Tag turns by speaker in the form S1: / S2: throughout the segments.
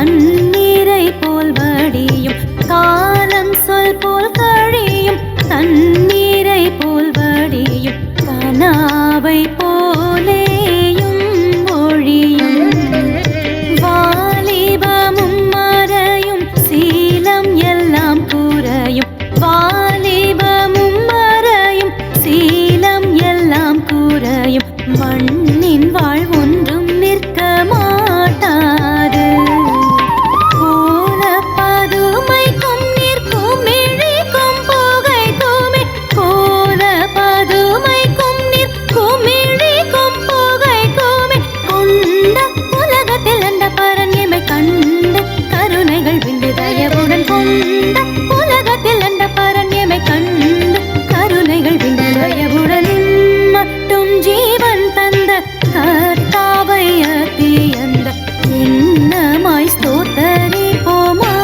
S1: தண்ணீரை போல் வடியும் காலம் சொல் போல் கழியும் தண்ணீரை போல் வடியும் கனாவை போலேயும் ஒழியும் வாலிபமும் மறையும் சீலம் எல்லாம் குறையும் வாலிபமும் மறையும் சீலம் எல்லாம் குறையும் மண்ணின் வாழ் ஒன்றும் நிற்க மாட்டாது கோல பதுமைக்கும் நிற்கும் இழிக்கும் புகைக்குமே கோல பதுமைக்கும் நிற்கும் இழிக்கும் புகைக்குமே கொண்ட உலகத்தில் அந்த பரன் எமை கண்டு கருணைகள் விண்டு தயவுடன் கொண்ட உலகத்தில் அந்த பரன் எமை கண்டு கருணைகள் விண்டு தயவுடன் மட்டும் ஜீவன் தந்த கர்த்தாவை அத்தியந்த என்னமாய் ஸ்தோத்தரிப்போமாக.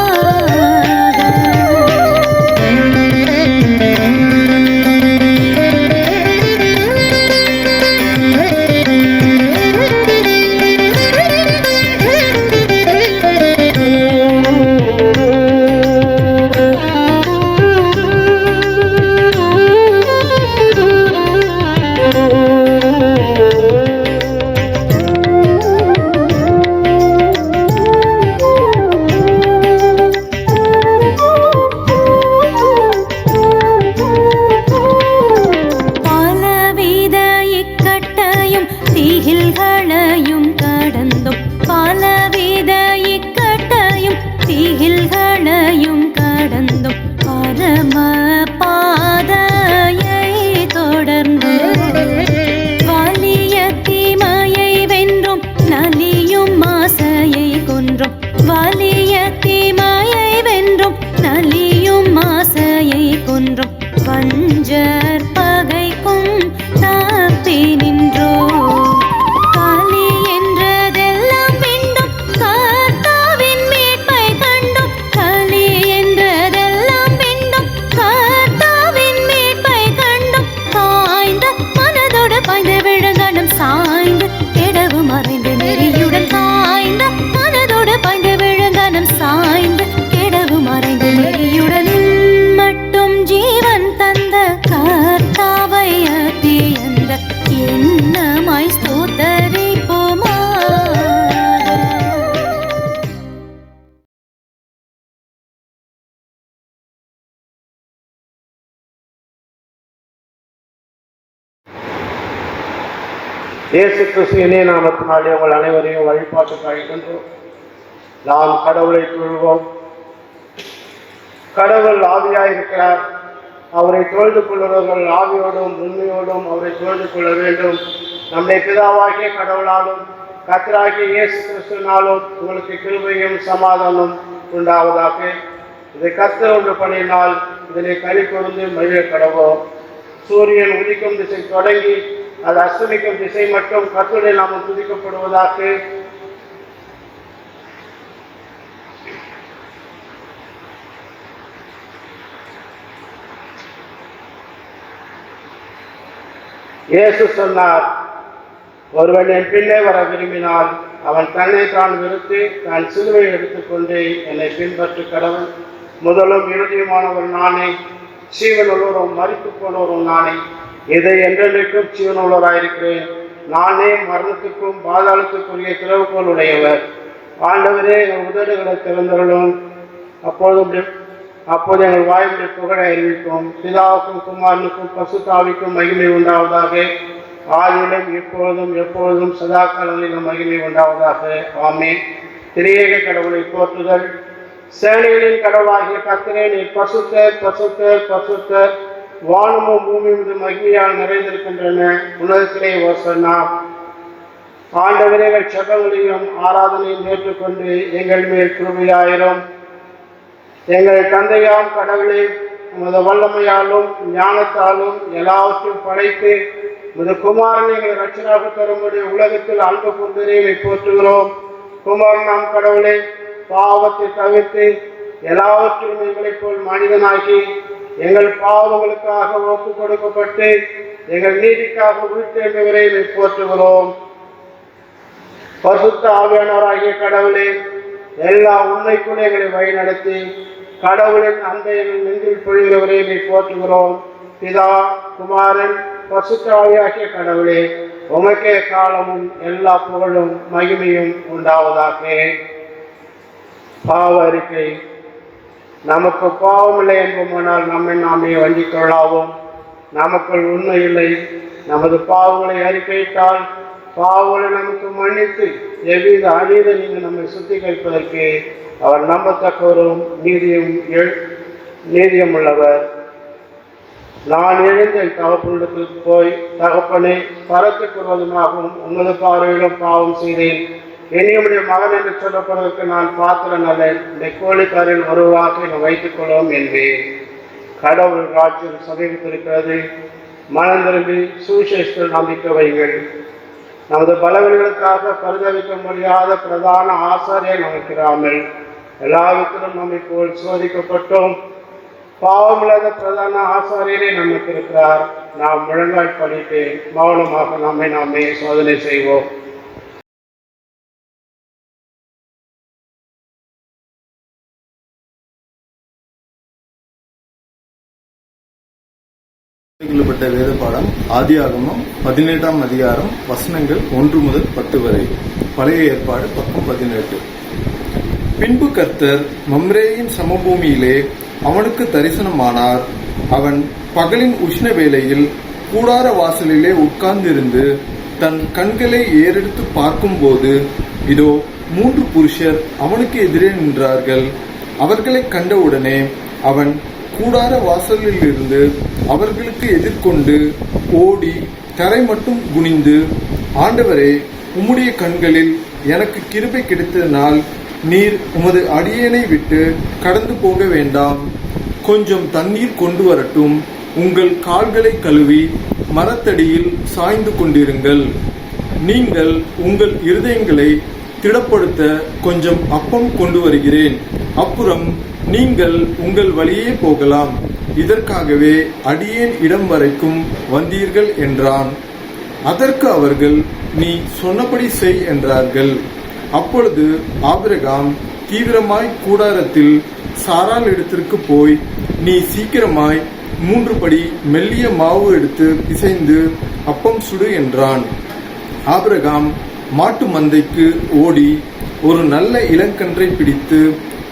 S1: பலவித இக்கட்டையும் திகில்களையும் கடந்தும் பலவித இக்கட்டையும் திகில்களையும் கடந்தும் பரம பாதையை தொடர்ந்து வலிய தீமையை வென்றும் நலியும் ஆசையை கொன்றும் வலிய தீமையை வென்றும் நலியும் ஆசையை கொன்றும் வஞ்சர் பகைக்கும் தப்பி நின்றோம் காலி என்றதெல்லாம் வேண்டும் கர்த்தாவின் மீட்பை கண்டும் காலி என்றதெல்லாம் வேண்டும் கர்த்தாவின் மீட்பை கண்டும் சாய்ந்த மனதோடு பாய்ந்து விழுங்கணும் சாய்ந்து இடவு மறைந்து நெறியுடன் சாய்ந்த மனதோடு பாய்ந்து விழுங்கணும் சாய்ந்து இடவு மறைந்து நெறியுடன் மட்டும் ஜீவன் தந்த கர்த்தாவை அத்தியந்த என்னமாய் ஸ்தோத்தரிப்போமாக.
S2: இயேசு கிறிஸ்துவின் நாமத்தினாலே உங்கள் அனைவரையும் வழிபாட்டுக்கு அழைக்கின்றோம். நாம் கடவுளை தொழுவோம். கடவுள் ஆவியாயிருக்கிறார். அவரை தொழுது கொள்கிறவர்கள் ஆவியோடும் உண்மையோடும் அவரை தொழுது கொள்ள வேண்டும். நம்முடைய பிதாவாகிய கடவுளாலும் கர்த்தராகிய இயேசு கிறிஸ்துவினாலும் உங்களுக்கு கிருபையும் சமாதானம் உண்டாவதாக. இதை கர்த்தர் ஒன்று பண்ணினால் இதனை கனி கொண்டு மகிழ கடவோம். சூரியன் உதிக்கும் திசை தொடங்கி அது அஸ்தமிக்கும் திசை மட்டும் கர்த்தருடைய நாமம் துதிக்கப்படுவதாக. இயேசு சொன்னார், ஒருவன் என் பின்னே வர விரும்பினால் அவன் தன்னை தான் வெறுத்து தான் சிலுவை எடுத்துக்கொண்டு என்னை பின்பற்ற கடவுள். முதலும் இறுதியுமானவர் நானே, ஜீவனுள்ளவரும் மரித்து போனவரும் நானே. இதை என்றென்றைக்கும் ஜீவனுள்ளவராயிருக்கிறேன். நானே மரணத்துக்கும் பாதாளத்துக்குரிய திறவுகோல் உடையவர். ஆண்டவரே, எங்கள் உதடுகளை திறந்தவர்களும் அப்போது எங்கள் வாயுடைய புகழை அறிவிக்கும். பிதாவுக்கும் குமாரனுக்கும் பசுத்தாவிக்கும் மகிமை உண்டாவதாக. ஆதியிலும் இப்பொழுதும் எப்பொழுதும் சதா காலங்களிலும் மகிமை உண்டாவதாக. ஆமென். திரியேக கடவுளை போற்றுதல். சேனைகளின் கடவுளாகிய கர்த்தரே, நீர் பசுத்தர் பசுத்தர் பசுத்தர். வானமும் பூமியும் இது மகிமையால் நிறைந்திருக்கின்றன. உலகத்திலே ஓசன்னா. ஆண்டவரே, எங்கள் சபங்களையும் ஆராதனையும் ஏற்றுக்கொண்டு எங்கள் மேல் கிருபையாயிரும். எங்கள் தந்தையாம் கடவுளே, உமது வல்லமையாலும் ஞானத்தாலும் எல்லாவற்றையும் படைத்து உமது குமாரனை எங்கள் ரட்சராக தரும்படி உலகத்தில் அன்பு கொண்டதை போற்றுகிறோம். குமாரனாம் கடவுளே, பாவத்தை தவிர்த்து எல்லாவற்றிலும் எங்களைப் போல் மனிதனாகி எங்கள் பாவங்களுக்காக ஒப்பு கொடுக்கப்பட்டு எங்கள் நீதிக்காக உயிர்த்தெழுந்தவரை போற்றுகிறோம். பரிசுத்த ஆவியானவராகிய கடவுளே, எல்லா உண்மைக்குள்ளே எங்களை வழிநடத்தி கடவுளின் அன்பையில் நெஞ்சில் பொழிகிறவரை நீ போற்றுகிறோம். பிதா, குமாரன், பரிசுத்த ஆவியாகிய கடவுளே, உமக்கே காலமும் எல்லா புகழும் மகிமையும் உண்டாவதாக. பாவ அறிக்கை. நமக்கு பாவமில்லை என்போமானால் நம்மை நாமே வஞ்சிக் கொள்ளாவோம். நமக்குள் உண்மை இல்லை. நமது பாவங்களை அறிக்கையிட்டால் பாவங்களை நமக்கு மன்னித்து எவ்வித அநீதியும் நம்மை சுத்திகரிப்பதற்கு அவர் நம்பத்தக்கவரும் நீதியும் உள்ளவர். நான் எழுந்த தகப்பனுக்கு போய், தகப்பனே, பரத்துக்கு விரோதமாகவும் உமது பார்வையிலும் பாவம் செய்தேன். என்னுடைய மகன் என்று சொல்லப்படுவதற்கு நான் பாத்திரம் அல்ல. இந்த கோழிக்காரில் ஒருவராக வைத்துக் கொள்வோம் என்பேன். கடவுள் ராஜ்யம் சமீபத்திருக்கிறது. மனம் திரும்பி சுவிசேஷத்தில் நம்பிக்கை வைங்கள். நமது பலவீனங்களுக்காக பரிதவிக்க முடியாத பிரதான ஆசாரியர் நமக்கிறாமல் எல்லாவிற்கும் நம்மை போல் சோதிக்கப்பட்டோம். பாவமில்லாத பிரதான ஆசாரியரே நமக்கு இருக்கிறார். நாம் முழங்கால் படித்து மௌனமாக நம்மை நாமே சோதனை செய்வோம்.
S3: கொள்ளப்பட்ட வேத பாடம் ஆதியாகமம் 17ஆம் அதிகாரம் வசனங்கள் 1 முதல் 10 வரை. பழைய ஏற்பாடு பக்கம் 18. பின்பு கர்த்தர் மம்ரேயின் சமபூமியிலே அவனுக்கு தரிசனமானார். அவன் பகலின் உஷ்ண வேளையில் கூடார வாசலிலே உட்கார்ந்திருந்து தன் கண்களை ஏறெடுத்து பார்க்கும்போது, இதோ 3 புருஷர் அவனுக்கு எதிரே நின்றார்கள். அவர்களை கண்டவுடனே அவன் கூடார வாசலில் இருந்து அவர்களுக்கு எதிர்கொண்டு ஓடி தரை மட்டும் குனிந்து, ஆண்டவரே, உம்முடைய கண்களில் எனக்கு கிருபை கிடைத்ததனால் நீர் உமது அடியேனை விட்டு கடந்து போக வேண்டாம். கொஞ்சம் தண்ணீர் கொண்டு வரட்டும். உங்கள் கால்களை கழுவி மரத்தடியில் சாய்ந்து கொண்டிருங்கள். நீங்கள் உங்கள் இருதயங்களை திடப்படுத்த கொஞ்சம் அப்பம் கொண்டு வருகிறேன். அப்புறம் நீங்கள் உங்கள் வழியே போகலாம். இதற்காகவே அடியேன் இடம் வரைக்கும் வந்தீர்கள் என்றான். அதற்கு அவர்கள், நீ சொன்னபடி செய் என்றார்கள். அப்பொழுது ஆபிரகாம் தீவிரமாய் கூடாரத்தில் சாராள் இடத்திற்கு போய், நீ சீக்கிரமாய் 3 படி மெல்லிய மாவு எடுத்து பிசைந்து அப்பம் சுடு என்றான். ஆபிரகாம் மாட்டு மந்தைக்கு ஓடி ஒரு நல்ல இளங்கன்றை பிடித்து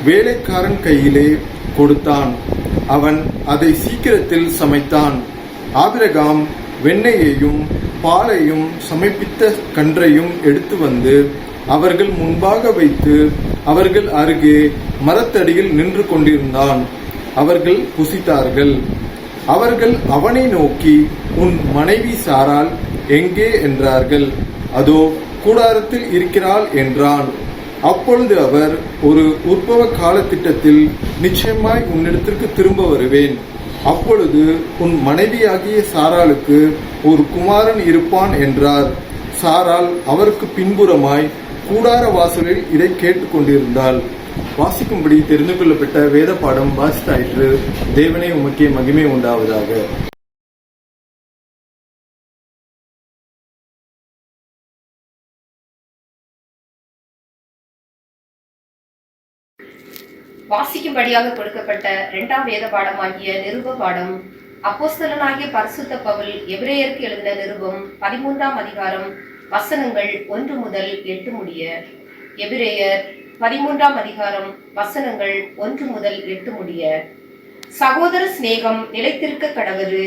S3: வேலைக்காரன் கையிலே கொடுத்தான். அவன் அதை சீக்கிரத்தில் சமைத்தான். ஆபிரகாம் வெண்ணெயையும் பாலையும் சமைப்பித்த கன்றையும் எடுத்து வந்து அவர்கள் முன்பாக வைத்து அவர்கள் அருகே மரத்தடியில் நின்று கொண்டிருந்தான். அவர்கள் புசித்தார்கள். அவர்கள் அவனை நோக்கி, உன் மனைவி சாராள் எங்கே என்றார்கள். அதோ கூடாரத்தில் இருக்கிறாள் என்றான். அப்பொழுது அவர், ஒரு உற்பவ கால திட்டத்தில் நிச்சயமாய் உன்னிடத்திற்கு திரும்ப வருவேன். அப்பொழுது உன் மனைவியாகிய சாராளுக்கு ஒரு குமாரன் இருப்பான் என்றார். சாராள் அவருக்கு பின்புறமாய் கூடார வாசலில் இதை கேட்டுக் கொண்டிருந்தாள். வாசிக்கும்படி தெரிந்து கொள்ளப்பட்ட வேத பாடம் வாசித்தாயிற்று. தேவனே உமக்கே மகிமை உண்டாவதாக.
S4: வாசிக்கும்படியாக கொடுக்கப்பட்ட 2ஆம் வேத பாடமாகிய நிருப பாடம். அப்போஸ்தலனாகிய பரிசுத்த பவுல் எபிரேயருக்கு எழுதின நிருபம் 13ஆம் அதிகாரம் வசனங்கள் 1 முதல் 8 முடிய. எபிரேயர் 13ஆம் அதிகாரம் வசனங்கள் 1 முதல் 8 முடிய. சகோதர சிநேகம் நிலைத்திருக்க கடவது.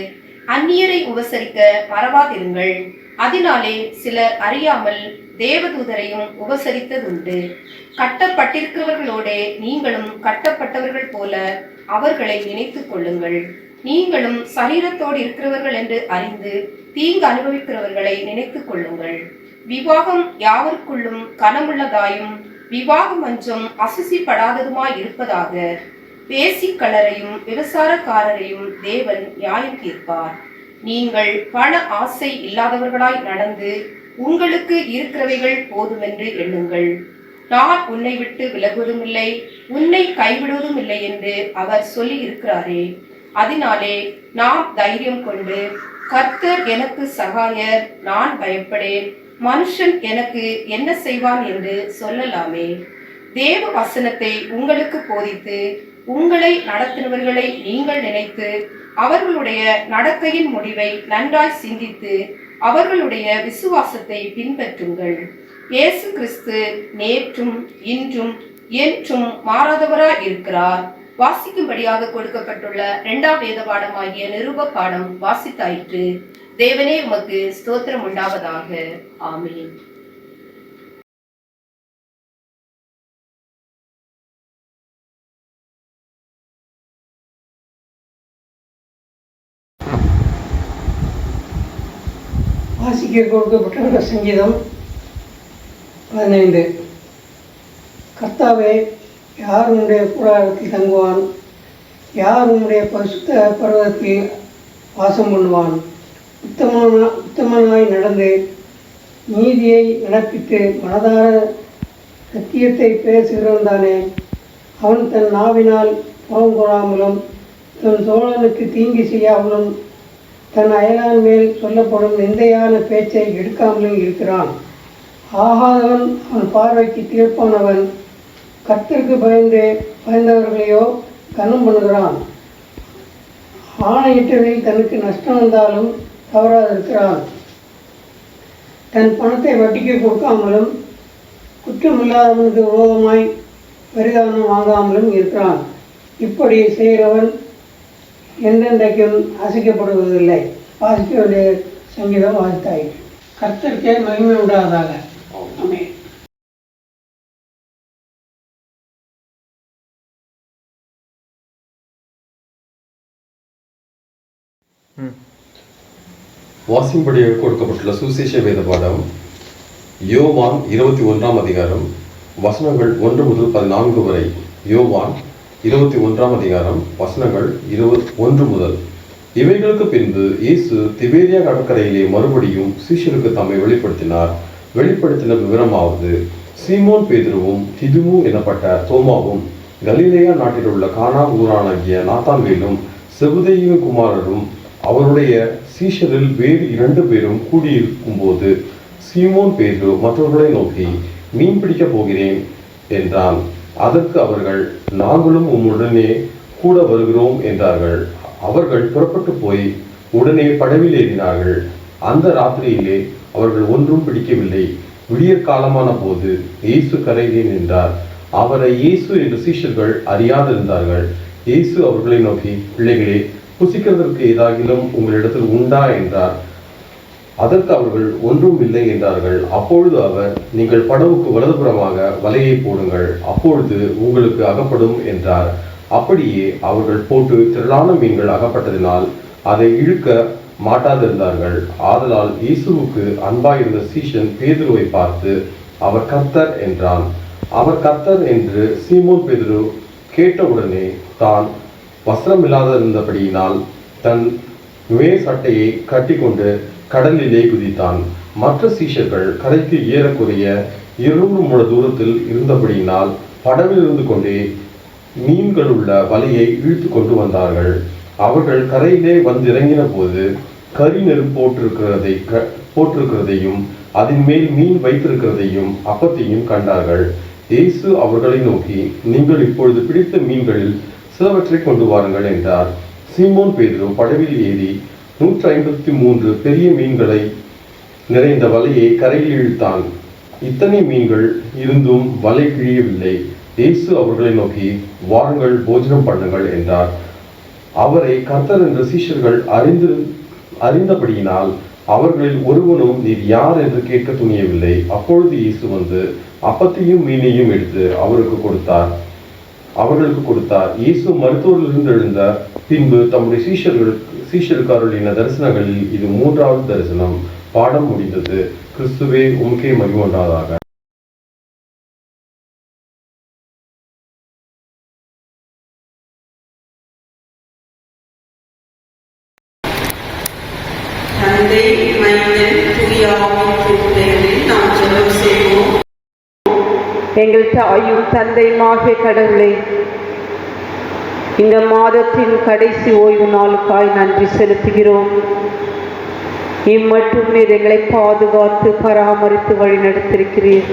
S4: அந்நியரை உபசரிக்க மறவாதிருங்கள். அதனாலே சிலர் அறியாமல் தேவதூதரையும் உபசரித்ததுண்டு. கட்டப்பட்டிருக்கிறவர்களோடே நீங்களும் கட்டப்பட்டவர்கள் போல அவர்களை நினைத்துக் கொள்ளுங்கள். நீங்களும் சரீரத்தோடு இருக்கிறவர்கள் என்று அறிந்து தீங்கு அனுபவிக்கிறவர்களை நினைத்துக் கொள்ளுங்கள். விவாகம் யாவருக்குள்ளும் கனமுள்ளதாயும் விவாக மஞ்சம் அசுசிப்படாததுமாய் இருப்பதாக. பேசிக்கலரையும் விபசாரக்காரரையும் தேவன் நியாயம் தீர்ப்பார். நீங்கள் பண ஆசை இல்லாதவர்களாய் நடந்து உங்களுக்கு இருக்கிறவைகள் போதுமென்று எண்ணுங்கள். நான் உன்னை விட்டு விலகுவதும் இல்லை, உன்னை கைவிடுவதும் இல்லை என்று அவர் சொல்லி இருக்கிறாரே. அதனாலே நாம் தைரியம் கொண்டு, கர்த்தர் எனக்கு சகாயர், நான் பயப்படேன், மனுஷன் எனக்கு என்ன செய்வான் என்று சொல்லலாமே. தேவ வசனத்தை உங்களுக்கு போதித்து உங்களை நடத்தினவர்களை நீங்கள் நினைத்து அவர்களுடைய நடக்கையின் முடிவை நன்றாய் சிந்தித்து அவர்களுடைய விசுவாசத்தை பின்பற்றுங்கள். இயேசு கிறிஸ்து நேற்றும் இன்றும் என்றும் மாறாதவராய் இருக்கிறார். வாசிக்கும்படியாக கொடுக்கப்பட்டுள்ள 2ஆம் வேத பாடமாகிய நிருப பாடம் வாசித்தாயிற்று. தேவனே உமக்கு ஸ்தோத்திரம் உண்டாவதாக. ஆமென்.
S5: வாசிக்க கொடுக்கப்பட்ட சங்கீதம் 15. கர்த்தாவே, யார் உன்னுடைய கூடாரத்தில் தங்குவான்? யார் உன்னுடைய பரிசுத்த பர்வதத்தில் வாசம் பண்ணுவான்? உத்தமனாய் நடந்து நீதியை நடப்பித்து மனதார சத்தியத்தை பேசுகிறவன் தானே. அவன் தன் நாவினால் புறம் கூறாமலும் தன் சோழனுக்கு தீங்கு செய்யாமலும் தன் அயலான் மேல் சொல்லப்படும் நிந்தையான பேச்சை எடுக்காமலும் இருக்கிறான். ஆகாதவன் அவன் பார்வைக்கு தீர்ப்பானவன். கர்த்தருக்கு பயந்தவர்களையோ கனம் பண்ணுகிறான். ஆணையிட்டவனில் தனக்கு நஷ்டம் வந்தாலும் தவறாதிருக்கிறான். தன் பணத்தை வட்டிக்கு கொடுக்காமலும் குற்றமில்லாதவனுக்கு விரோதமாய் பரிதானம் வாங்காமலும் இருக்கிறான். இப்படி செய்கிறவன் என்றென்றைக்கும் அசைக்கப்படுவதில்லை. வாசிக்க வேண்டிய சங்கீதம் வாசித்தாயிற்று. கர்த்தருக்கே மகிமை உண்டாவதாக. ஆமென்.
S6: வாசிக்கும்படியாக கொடுக்கப்பட்டுள்ள சுவிசேஷ வேத பாடம் யோவான் 21ஆம் அதிகாரம் வசனங்கள் 1 முதல் 14 வரை. யோவான் 21ஆம் அதிகாரம் வசனங்கள் 1 முதல். இவைகளுக்கு பின்பு இயேசு திபேரியா கடற்கரையிலே மறுபடியும் சீஷருக்கு தம்மை வெளிப்படுத்தினார். வெளிப்படுத்தின விவரமாவது: சீமோன் பேதுருவும் திதுமு எனப்பட்ட தோமாவும் கலிலேயா நாட்டில் உள்ள கானா ஊரானாகிய நாத்தான்வேலும் செபதேயு குமாரரும் அவருடைய சீஷரில் வேறு 2 பேரும் கூடியிருக்கும் போது சீமோன் பேதுரு மற்றவர்களை நோக்கி, மீன் பிடிக்கப் போகிறேன் என்றான். அதற்கு அவர்கள், நாங்களும் உம்முடனே கூட வருகிறோம் என்றார்கள். அவர்கள் புறப்பட்டு போய் உடனே படவில் ஏறினார்கள். அந்த ராத்திரியிலே அவர்கள் ஒன்றும் பிடிக்கவில்லை. விடியற் காலமான போது இயேசு கரையிலே நின்றார். அவரை இயேசு என்று சீஷர்கள் அறியாதிருந்தார்கள். இயேசு அவர்களை நோக்கி, பிள்ளைகளே, புசிக்கிறதற்கு ஏதாகிலும் உங்களிடத்தில் உண்டா என்றார். அதற்கு அவர்கள், ஒன்றும் இல்லை என்றார்கள். அப்பொழுது அவர், நீங்கள் படவுக்கு வலதுபுறமாக வலையை போடுங்கள், அப்பொழுது உங்களுக்கு அகப்படும் என்றார். அப்படியே அவர்கள் போட்டு திரளான மீன்கள் அகப்பட்டதினால் அதை இழுக்க மாட்டாதிருந்தார்கள். ஆதலால் இயேசுவுக்கு அன்பாயிருந்த சீஷன் பேதுருவை பார்த்து, அவர் கர்த்தர் என்றான். அவர் கர்த்தர் என்று சீமோன் பேதுரு கேட்டவுடனே தான் வஸ்திரமில்லாதிருந்தபடியினால் தன் மேல் சட்டையை கட்டிக்கொண்டு கடலிலே குதித்தான். மற்ற சீஷர்கள் கரைக்கு ஏறக்குறைய 200 முழ தூரத்தில் இருந்தபடியினால் படவில் இருந்து கொண்டே மீன்களுள்ள வலையை இழுத்து கொண்டு வந்தார்கள். அவர்கள் கரையிலே வந்திறங்கின போது கரி நெருப்பு போட்டிருக்கிறதையும் அதன் மேல் மீன் வைத்திருக்கிறதையும் அப்பத்தையும் கண்டார்கள். இயேசு அவர்களை நோக்கி, நீங்கள் இப்பொழுது பிடித்த மீன்களில் சிலவற்றை கொண்டு வாருங்கள் என்றார். சீமோன் பேதுரு படவில் ஏறி 153 பெரிய மீன்களை நிறைந்த வலையை கரையில் இழுத்தான். இத்தனை மீன்கள் இருந்தும் வலை கிழியவில்லை. இயேசு அவர்களை நோக்கி, வாருங்கள், போஜனம் பண்ணுங்கள் என்றார். அவரை கர்த்தர் என்ற சீஷர்கள் அறிந்தபடியினால் அவர்களில் ஒருவனும் நீர் யார் என்று கேட்க துணியவில்லை. அப்பொழுது இயேசு வந்து அப்பத்தையும் மீனையும் எடுத்து அவர்களுக்கு கொடுத்தார். இயேசு மருத்துவரிலிருந்து எழுந்த பின்பு தம்முடைய சீஷருக்கு அருளின தரிசனங்களில் இது 3வது தரிசனம். பாடம் முடிந்தது. கிறிஸ்துவே உமக்கே மகிமை உண்டாவதாக.
S7: தந்தை, மைந்தன், தூய ஆவியின் பெயரில் நாம் ஜெபம் செய்வோம். எங்கள் தாயும் தந்தையுமாகிய கடவுளை, இந்த மாதத்தின் கடைசி ஓய்வு நாளுக்காய் நன்றி செலுத்துகிறோம். இம்மட்டும் நீர் எங்களை பாதுகாத்து பராமரித்து வழி நடத்திருக்கிறீர்.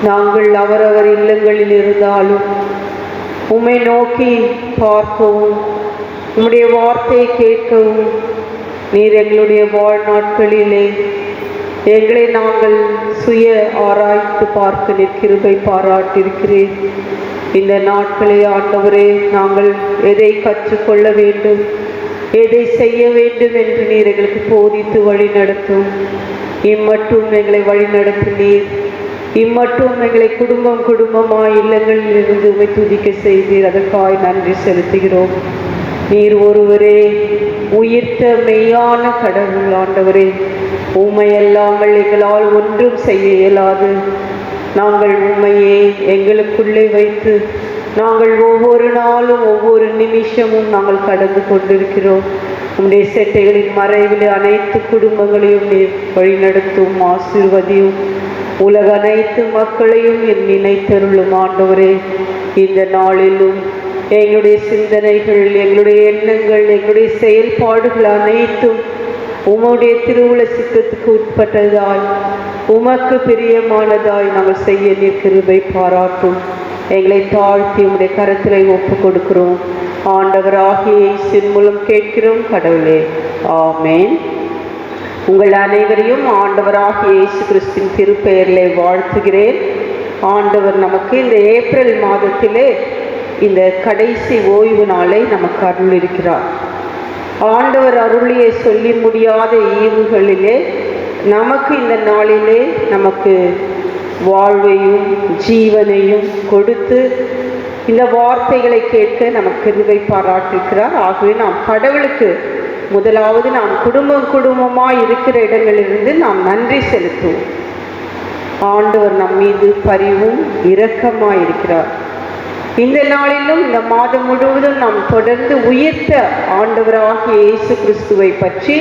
S7: நாங்கள் அவரவர் இல்லங்களில் இருந்தாலும் உம்மை நோக்கி பார்க்கவும் உம்முடைய வார்த்தையை கேட்கவும் நீர் எங்களுடைய வாழ்நாட்களிலே எங்களை நாங்கள் சுய ஆராய்ந்து பார்க்க நிற்கிருபை பாராட்டியிருக்கிறேன். இந்த நாட்களை ஆண்டவரே நாங்கள் எதை கற்றுக்கொள்ள வேண்டும், எதை செய்ய வேண்டும் என்று நீர் எங்களுக்கு போதித்து வழி நடத்தும். இம்மட்டும் எங்களை வழி நடத்தினீர். இம்மட்டும் எங்களை குடும்பமாய் இல்லங்களில் இருந்து உம்மை துதிக்க செய்தீர். அதற்காக நன்றி செலுத்துகிறோம். நீர் ஒருவரே உயிர்த்த மெய்யான கடவுள் ஆண்டவரே. உம்மை அல்லாமல் எங்களால் ஒன்றும் செய்ய இயலாது. நாங்கள் உம்மையே எங்களுக்குள்ளே வைத்து நாங்கள் ஒவ்வொரு நாளும் ஒவ்வொரு நிமிஷமும் நாங்கள் கடந்து கொண்டிருக்கிறோம். உம்முடைய செட்டைகளின் மறைவில் அனைத்து குடும்பங்களையும் நீர் வழிநடத்தும், ஆசீர்வதியும். உலக அனைத்து மக்களையும் நினைத்தருளும் ஆண்டவரே. இந்த நாளிலும் எங்களுடைய சிந்தனைகள், எங்களுடைய எண்ணங்கள், எங்களுடைய செயல்பாடுகள் அனைத்தும் உம்முடைய திருவுள சித்தத்துக்கு உட்பட்டதாய், உமக்கு பிரியமானதாய் நாங்கள் செய்ய நீர் கிருபை பாராட்டும். எங்களை தாழ்த்தி உம்முடைய கரத்திலே ஒப்பு கொடுக்கிறோம். ஆண்டவராகிய இயேசுவின் மூலம் கேட்கிறோம் கடவுளே, ஆமேன். உங்கள் அனைவரையும் ஆண்டவராகிய இயேசு கிறிஸ்துவின் திருப்பெயரிலே வாழ்த்துகிறேன். ஆண்டவர் நமக்கு இந்த ஏப்ரல் மாதத்திலே இந்த கடைசி ஓய்வு நாளை நமக்கு அருளியிருக்கிறார். ஆண்டவர் அருளியை சொல்லி முடியாத ஈவுகளிலே நமக்கு இந்த நாளிலே நமக்கு வாழ்வையும் ஜீவனையும் கொடுத்து இந்த வார்த்தைகளை கேட்க நமக்கு கிருபை பாராட்டியிருக்கிறார். ஆகவே நாம் கடவுளுக்கு முதலாவது நாம் குடும்பமாய் இருக்கிற இடங்களிலிருந்து நாம் நன்றி செலுத்துவோம். ஆண்டவர் நம் மீது பரிவும் இரக்கமாய் இருக்கிறார். இந்த நாளிலும் இந்த மாதம் முழுவதும் நாம் தொடர்ந்து உயிர்த்த ஆண்டவராகிய இயேசு கிறிஸ்துவை பற்றி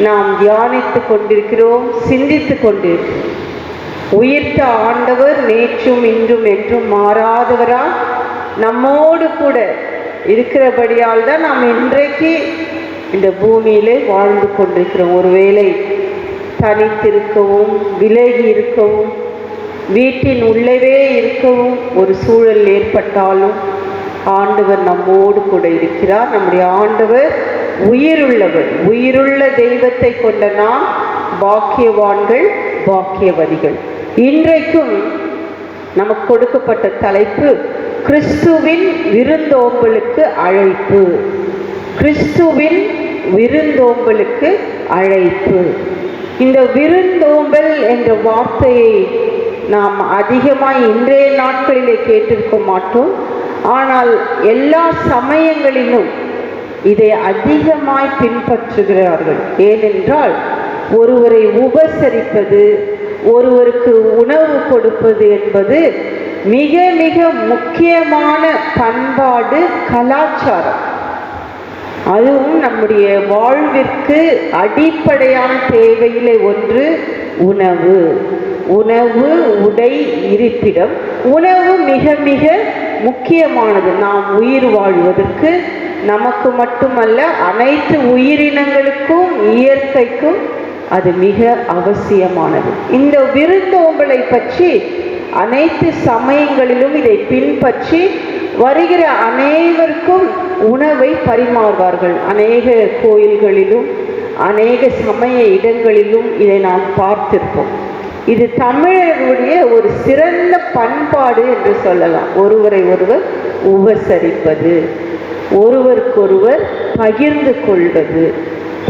S7: நாம் தியானித்து கொண்டிருக்கிறோம், சிந்தித்து கொண்டிருக்கிறோம். உயிர்த்த ஆண்டவர் நேற்றும் இன்றும் என்றும் மாறாதவரால் நம்மோடு கூட இருக்கிறபடியால் தான் நாம் இன்றைக்கு இந்த பூமியிலே வாழ்ந்து கொண்டிருக்கிறோம். ஒருவேளை தனித்திருக்கவும், விலகி இருக்கவும், வீட்டின் உள்ளவே இருக்கவும் ஒரு சூழல் ஏற்பட்டாலும் ஆண்டவர் நம்மோடு கூட இருக்கிறார். நம்முடைய ஆண்டவர் உயிருள்ளவர். உயிருள்ள தெய்வத்தை கொண்ட நாம் பாக்கியவான்கள், பாக்கியவதிகள். இன்றைக்கும் நமக்கு கொடுக்கப்பட்ட தலைப்பு கிறிஸ்துவின் விருந்தோம்பலுக்கு அழைப்பு. கிறிஸ்துவின் விருந்தோம்பலுக்கு அழைப்பு. இந்த விருந்தோம்பல் என்ற வார்த்தையை நாம் அதிகமாக இன்றைய நாட்களிலே கேட்டிருக்க மாட்டோம். ஆனால் எல்லா சமயங்களிலும் இதை அதிகமாய் பின்பற்றுகிறார்கள். ஏனென்றால் ஒருவரை உபசரிப்பது, ஒருவருக்கு உணவு கொடுப்பது என்பது மிக மிக முக்கியமான பண்பாடு, கலாச்சாரம். அதுவும் நம்முடைய வாழ்விற்கு அடிப்படையான தேவையிலே ஒன்று உணவு. உணவு, உடை, இருப்பிடம். உணவு மிக மிக முக்கியமானது. நாம் உயிர் வாழ்வதற்கு நமக்கு மட்டுமல்ல, அனைத்து உயிரினங்களுக்கும் இயற்கைக்கும் அது மிக அவசியமானது. இந்த விருந்தோம்பலை பற்றி அனைத்து சமயங்களிலும் இதை பின்பற்றி வருகிற அனைவருக்கும் உணவை பரிமாறுவார்கள். அநேக கோயில்களிலும் அநேக சமய இடங்களிலும் இதை நாம் பார்த்திருப்போம். இது தமிழர்களுடைய ஒரு சிறந்த பண்பாடு என்று சொல்லலாம். ஒருவரை ஒருவர் உபசரிப்பது, ஒருவருக்கொருவர் பகிர்ந்து கொள்வது.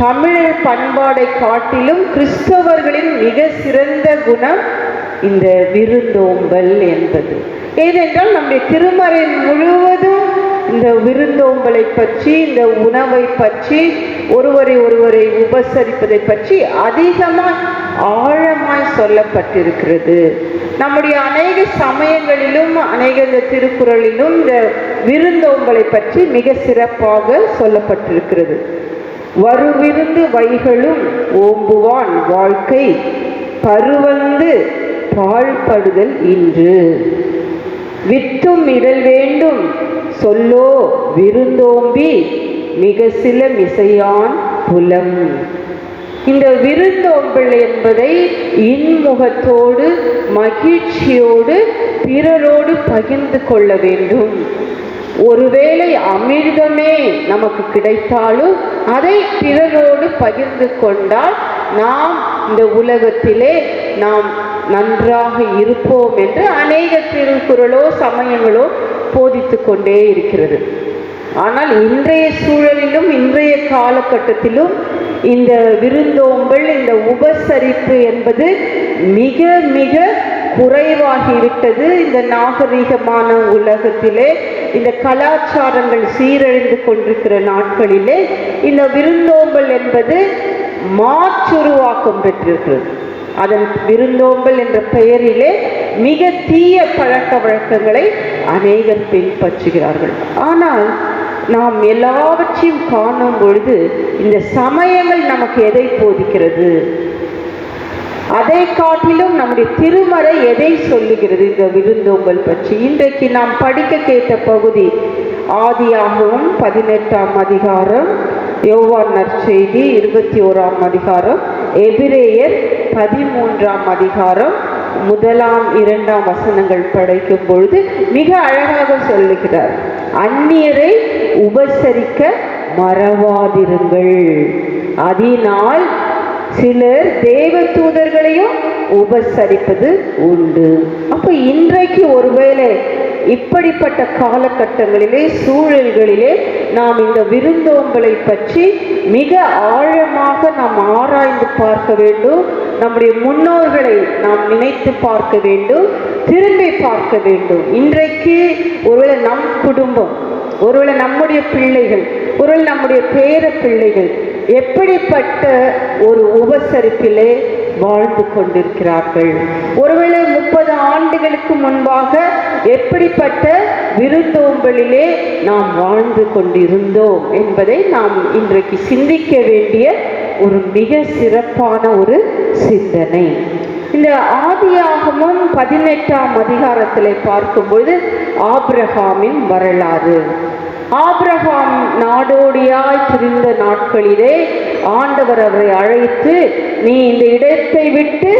S7: தமிழர் பண்பாடை காட்டிலும் கிறிஸ்தவர்களின் மிக சிறந்த குணம் இந்த விருந்தோம்பல் என்பது. ஏனென்றால் நம்முடைய திருமறை முழுவதும் இந்த விருந்தோம்பலை பற்றி, இந்த உணவை பற்றி, ஒருவரை உபசரிப்பதை பற்றி அதிகமாக ஆழமாய் சொல்லப்பட்டிருக்கிறது. நம்முடைய அநேக சமயங்களிலும் அநேக இந்த திருக்குறளிலும் இந்த விருந்தோம்பலை பற்றி மிக சிறப்பாக சொல்லப்பட்டிருக்கிறது. வருவிருந்து வைகளும் ஓம்புவான் வாழ்க்கை பருவந்து பாழ்படுதல் இன்று வித்தும் இடல் வேண்டும் சொல்லோ விருந்தோம்பி மிக சில மிசையான் புலம். இந்த விருந்தோம்பல் என்பதை இன்முகத்தோடு மகிழ்ச்சியோடு பிறரோடு பகிர்ந்து கொள்ள வேண்டும். ஒருவேளை அமிர்தமே நமக்கு கிடைத்தாலும் அதை பிறரோடு பகிர்ந்து கொண்டால் நாம் இந்த உலகத்திலே நாம் நன்றாக இருப்போம் என்று அநேக திருக்குறளோ சமயங்களோ போதித்து கொண்டே இருக்கிறது. ஆனால் இன்றைய சூழலிலும் இன்றைய காலகட்டத்திலும் இந்த விருந்தோம்பல், இந்த உபசரிப்பு என்பது மிக மிக குறைவாகிவிட்டது. இந்த நாகரிகமான உலகத்திலே, இந்த கலாச்சாரங்கள் சீரழிந்து கொண்டிருக்கிற நாட்களிலே இந்த விருந்தோம்பல் என்பது மாற்றுருவாக்கம் பெற்றிருக்கிறது. அதன் விருந்தோம்பல் என்ற பெயரிலே மிக தீய பழக்க வழக்கங்களை அநேகர் பின்பற்றுகிறார்கள். ஆனால் நாம் எல்லாவற்றையும் காணும் பொழுது இந்த சமயங்கள் நமக்கு எதை போதிக்கிறது? அதை காட்டிலும் நம்முடைய திருமறை எதை சொல்லுகிறது இந்த விருந்தோம்பல் பற்றி? இன்றைக்கு நாம் படிக்க கேட்ட பகுதி ஆதியாகமம் 18ஆம் அதிகாரம், யோவான் நற்செய்தி 21ஆம் அதிகாரம், எபிரேயர் 13ஆம் அதிகாரம் 1ஆம் 2ஆம் வசனங்கள் படிக்கும் பொழுது மிக அழகாக சொல்லுகிறார். அந்நியரை உபசரிக்க மறவாதிருங்கள், அதனால் சிலர் தேவ தூதர்களையும் உபசரிப்பது உண்டு. அப்ப இன்றைக்கு ஒருவேளை இப்படிப்பட்ட காலகட்டங்களிலே சூழல்களிலே நாம் இந்த விருந்தோம்பலை பற்றி மிக ஆழமாக நாம் ஆராய்ந்து பார்க்க வேண்டும். நம்முடைய முன்னோர்களை நாம் நினைத்து பார்க்க வேண்டும், திரும்பி பார்க்க வேண்டும். இன்றைக்கு ஒருவேளை நம் குடும்பம், ஒருவேளை நம்முடைய பிள்ளைகள், ஒருவேளை நம்முடைய பேர பிள்ளைகள் எப்படிப்பட்ட ஒரு உபசரிப்பிலே வாழ்ந்து கொண்டிருக்கிறார்கள்? ஒருவேளை 30 ஆண்டுகளுக்கு முன்பாக எப்படிப்பட்ட விருந்தோம்பலிலே நாம் வாழ்ந்து கொண்டிருந்தோம் என்பதை நாம் இன்றைக்கு சிந்திக்க வேண்டிய ஒரு மிக சிறப்பான ஒரு சிந்தனை. இந்த ஆதியாகமம் 18ஆம் அதிகாரத்திலே பார்க்கும்போது ஆபிரகாமின் வரலாறு. ஆபிரகாம் நாடோடியாய் திரிந்த நாட்களிலே ஆண்டவர் அவரை அழைத்து, நீ இந்த இடத்தை விட்டு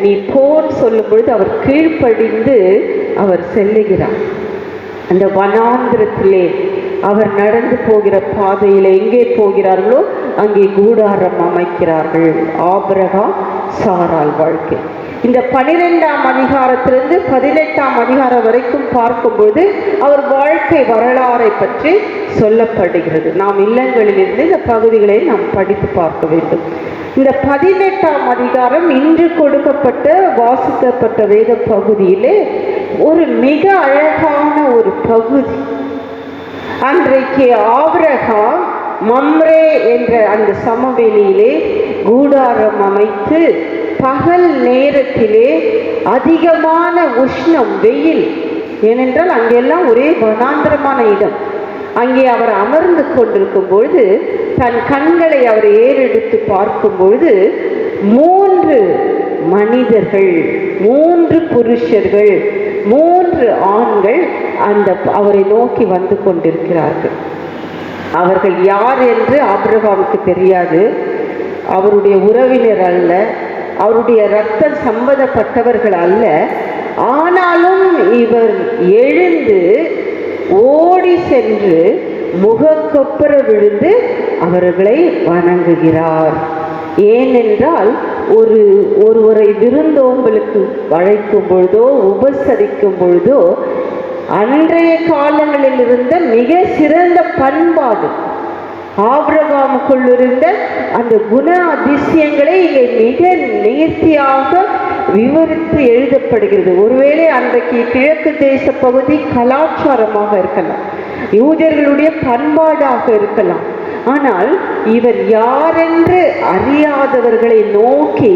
S7: நீ போன்னு சொல்லும் பொழுது அவர் கீழ்ப்படிந்து அவர் செல்லுகிறார். அந்த வனாந்திரத்திலே அவர் நடந்து போகிற பாதையில் எங்கே போகிறார்களோ அங்கே கூடாரம் அமைக்கிறார்கள். ஆபிரகாம் சாராள் வாழ்க்கை. இந்த 12ஆம் அதிகாரத்திலிருந்து 18ஆம் அதிகாரம் வரைக்கும் பார்க்கும்போது அவர் வாழ்க்கை வரலாறை பற்றி சொல்லப்படுகிறது. நாம் இல்லங்களிலிருந்து இந்த பகுதிகளை நாம் படித்து பார்க்க வேண்டும். இந்த 18ஆம் அதிகாரம் இன்று கொடுக்கப்பட்ட வாசிக்கப்பட்ட வேத பகுதியிலே ஒரு மிக அழகான ஒரு பகுதி. அன்றைக்கு ஆபிரகாம் மம்ரே என்ற அந்த சமவெளியிலே கூடாரம் அமைத்து பகல் நேரத்திலே அதிகமான உஷ்ணம், வெயில், ஏனென்றால் அங்கெல்லாம் ஒரே வனாந்திரமான இடம். அங்கே அவர் அமர்ந்து கொண்டிருக்கும் பொழுது தன் கண்களை அவர் ஏறெடுத்து பார்க்கும் பொழுது 3 மனிதர்கள், 3 புருஷர்கள், 3 ஆண்கள் அவரை நோக்கி வந்து கொண்டிருக்கிறார்கள். அவர்கள் யார் என்று ஆபிரகாமுக்கு தெரியாது. அவருடைய உறவினர் அல்ல, அவருடைய இரத்தம் சம்பந்தப்பட்டவர்கள் அல்ல. ஆனாலும் இவர் எழுந்து ஓடி சென்று முகக்கொப்பர விழுந்து அவர்களை வணங்குகிறார். ஏனென்றால் ஒருவரை விருந்தோம்பலுக்கு அழைக்கும் பொழுதோ உபசரிக்கும் பொழுதோ அன்றைய காலங்களில் இருந்த மிக சிறந்த பண்பாடு, ஆபிரகாமுக்குள் இருந்த அந்த குண அதிசயங்களை இங்கே மிக நேர்த்தியாக விவரித்து எழுதப்படுகிறது. ஒருவேளை அன்றைக்கு கிழக்கு தேச பகுதி கலாச்சாரமாக இருக்கலாம், யூதர்களுடைய பண்பாடாக இருக்கலாம். ஆனால் இவர் யாரென்று அறியாதவர்களை நோக்கி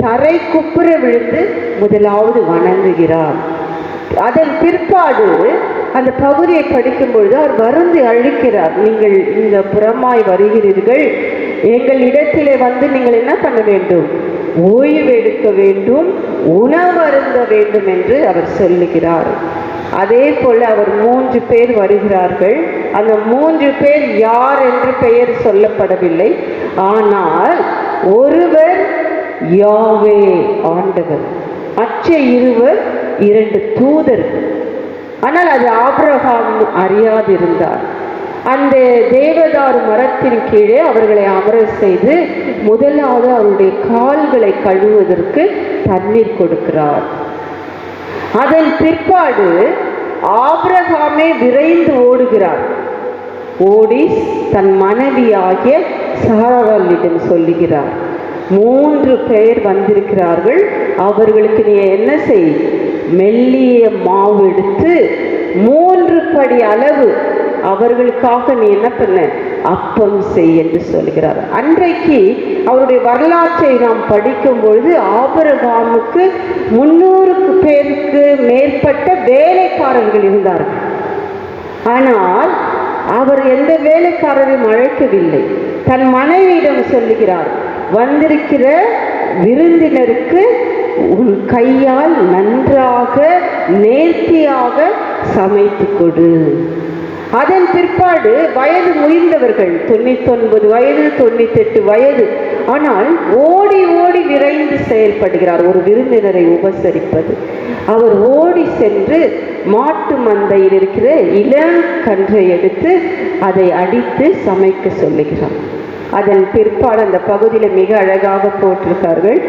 S7: தரை குப்புற விழுந்து முதலாவது வணங்குகிறார். அதன் பிற்பாடு அந்த பகுதியை படிக்கும் பொழுது அவர் வருந்தி அழிக்கிறார். நீங்கள் இந்த புறமாய் வருகிறீர்கள், எங்கள் இடத்திலே வந்து நீங்கள் என்ன பண்ண வேண்டும்? ஓய்வு எடுக்க வேண்டும், உணவருந்த வேண்டும் என்று அவர் சொல்லுகிறார். அதே போல அவர் 3 பேர் வருகிறார்கள். அந்த 3 பேர் யார் என்று பெயர் சொல்லப்படவில்லை. ஆனால் ஒருவர் யாவே ஆண்டவர், மற்ற இருவர் 2 தூதர்கள். ஆனால் அது ஆபிரகாம் அறியாதிருந்தார். அந்த தேவதாரு மரத்தின் கீழே அவர்களை அமர செய்து முதலாவது அவருடைய கால்களை கழுவுவதற்கு தண்ணீர் கொடுக்கிறார். அதன் பிற்பாடு ஆபிரகாமே விரைந்து ஓடுகிறார். ஓடி தன் மனைவியாகிய சாராளிடம் சொல்லுகிறார், 3 பேர் வந்திருக்கிறார்கள், அவர்களுக்கு நீ என்ன செய், மெல்லிய மாவு எடுத்து 3 படி அளவு அவர்களுக்காக நீ என்ன பண்ண, அப்பம் செய் என்று சொல்கிறார். அன்றைக்கு அவருடைய வரலாற்றை நாம் படிக்கும் பொழுது ஆபிரகாமுக்கு 300 பேருக்கு மேற்பட்ட வேலைக்காரர்கள் இருந்தார்கள். ஆனால் அவர் எந்த வேலைக்காரரையும் அழைக்கவில்லை. தன் மனைவியிடம் சொல்லுகிறார், வந்திருக்கிற விருந்தினருக்கு உன் கையால் நன்றாக நேர்த்தியாக சமைத்து கொடு. அதன் பிற்பாடு வயது முதிர்ந்தவர்கள், 99 வயது 98 வயது, ஆனால் ஓடி ஓடி விரைந்து செயல்படுகிறார் ஒரு விருந்தினரை உபசரிப்பது. அவர் ஓடி சென்று மாட்டு மந்தையில் இருக்கிற இளம் கன்றை எடுத்து அதை அடித்து சமைக்க சொல்லுகிறார். அதன் பிற்பாடு அந்த பகுதியில் மிக அழகாக போட்டிருக்கார்கள்,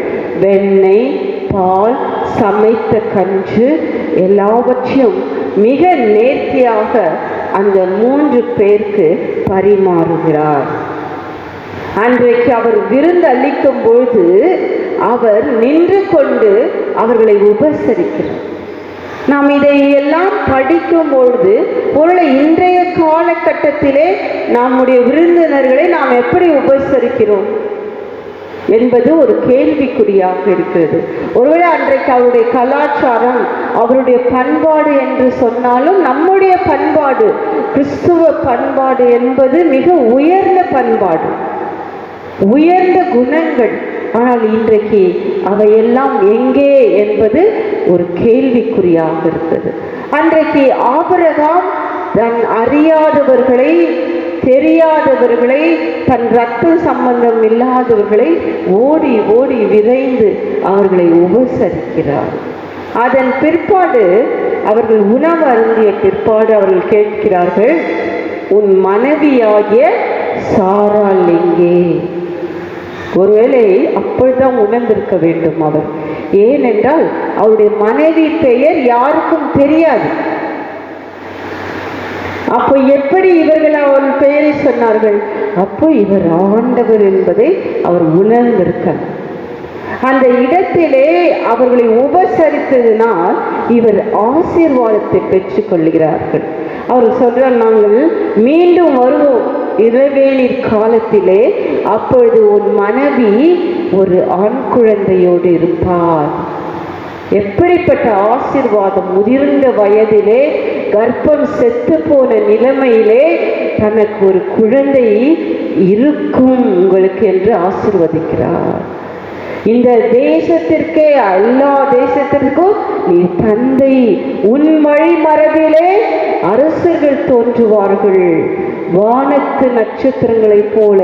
S7: வெண்ணெய், பால், சமைத்த கன்று எல்லாவற்றையும் மிக நேர்த்தியாக அந்த 3 பேருக்கு பரிமாறுகிறார். அன்றைக்கு அவர் விருந்து அளிக்கும் பொழுது அவர் நின்று கொண்டு அவர்களை உபசரிக்கிறார். நாம் இதையெல்லாம் படிக்கும் பொழுது ஒருவேளை இன்றைய காலகட்டத்திலே நம்முடைய விருந்தினர்களை நாம் எப்படி உபசரிக்கிறோம் என்பது ஒரு கேள்விக்குறியாக இருக்கிறது. ஒருவேளை அன்றைக்கு அவருடைய கலாச்சாரம், அவருடைய பண்பாடு என்று சொன்னாலும் நம்முடைய பண்பாடு, கிறிஸ்துவ பண்பாடு என்பது மிக உயர்ந்த பண்பாடு, உயர்ந்த குணங்கள். ஆனால் இன்றைக்கு அவையெல்லாம் எங்கே என்பது ஒரு கேள்விக்குறியாக இருக்கிறது. அன்றைக்கு ஆபிரகாம் தன் அறியாதவர்களை, தெரியாதவர்களை, தன் ரத்த சம்பந்தம் இல்லாதவர்களை ஓடி ஓடி விரைந்து அவர்களை உபசரிக்கிறார். அதன் பிற்பாடு அவர்கள் உணவு அருந்திய பிற்பாடு அவர்கள் கேட்கிறார்கள், உன் மனைவியாகிய சாராள் எங்கே? ஒருவேளை அப்பொழுதுதான் உணர்ந்திருக்க வேண்டும் அவர். ஏனென்றால் அவருடைய மனைவி பெயர் யாருக்கும் தெரியாது. அப்போ எப்படி இவர்கள் அவர் பெயரை சொன்னார்கள்? அப்போ இவர் ஆண்டவர் என்பதை அவர் உணர்ந்திருக்க. அந்த இடத்திலே அவர்களை உபசரித்ததினால் இவர் ஆசீர்வாதத்தை பெற்றுக் கொள்கிறார்கள். அவர் சொல்றார், நாங்கள் மீண்டும் வருவோம் இளவேனிற் காலத்திலே, அப்பொழுது உன் மனைவி ஒரு ஆண் குழந்தையோடு இருப்பார். எப்படிப்பட்ட ஆசீர்வாதம்! முதிர்ந்த வயதிலே, கர்ப்பம் செத்து போன நிலைமையிலே தனக்கு ஒரு குழந்தை இருக்கும் உங்களுக்கு என்று ஆசீர்வதிக்கிறார். இந்த தேசத்திற்கே, எல்லா தேசத்திற்கும் நீ தந்தை, உன் வழிமரபிலே அரசர்கள் தோன்றுவார்கள், வானத்து நட்சத்திரங்களைப் போல,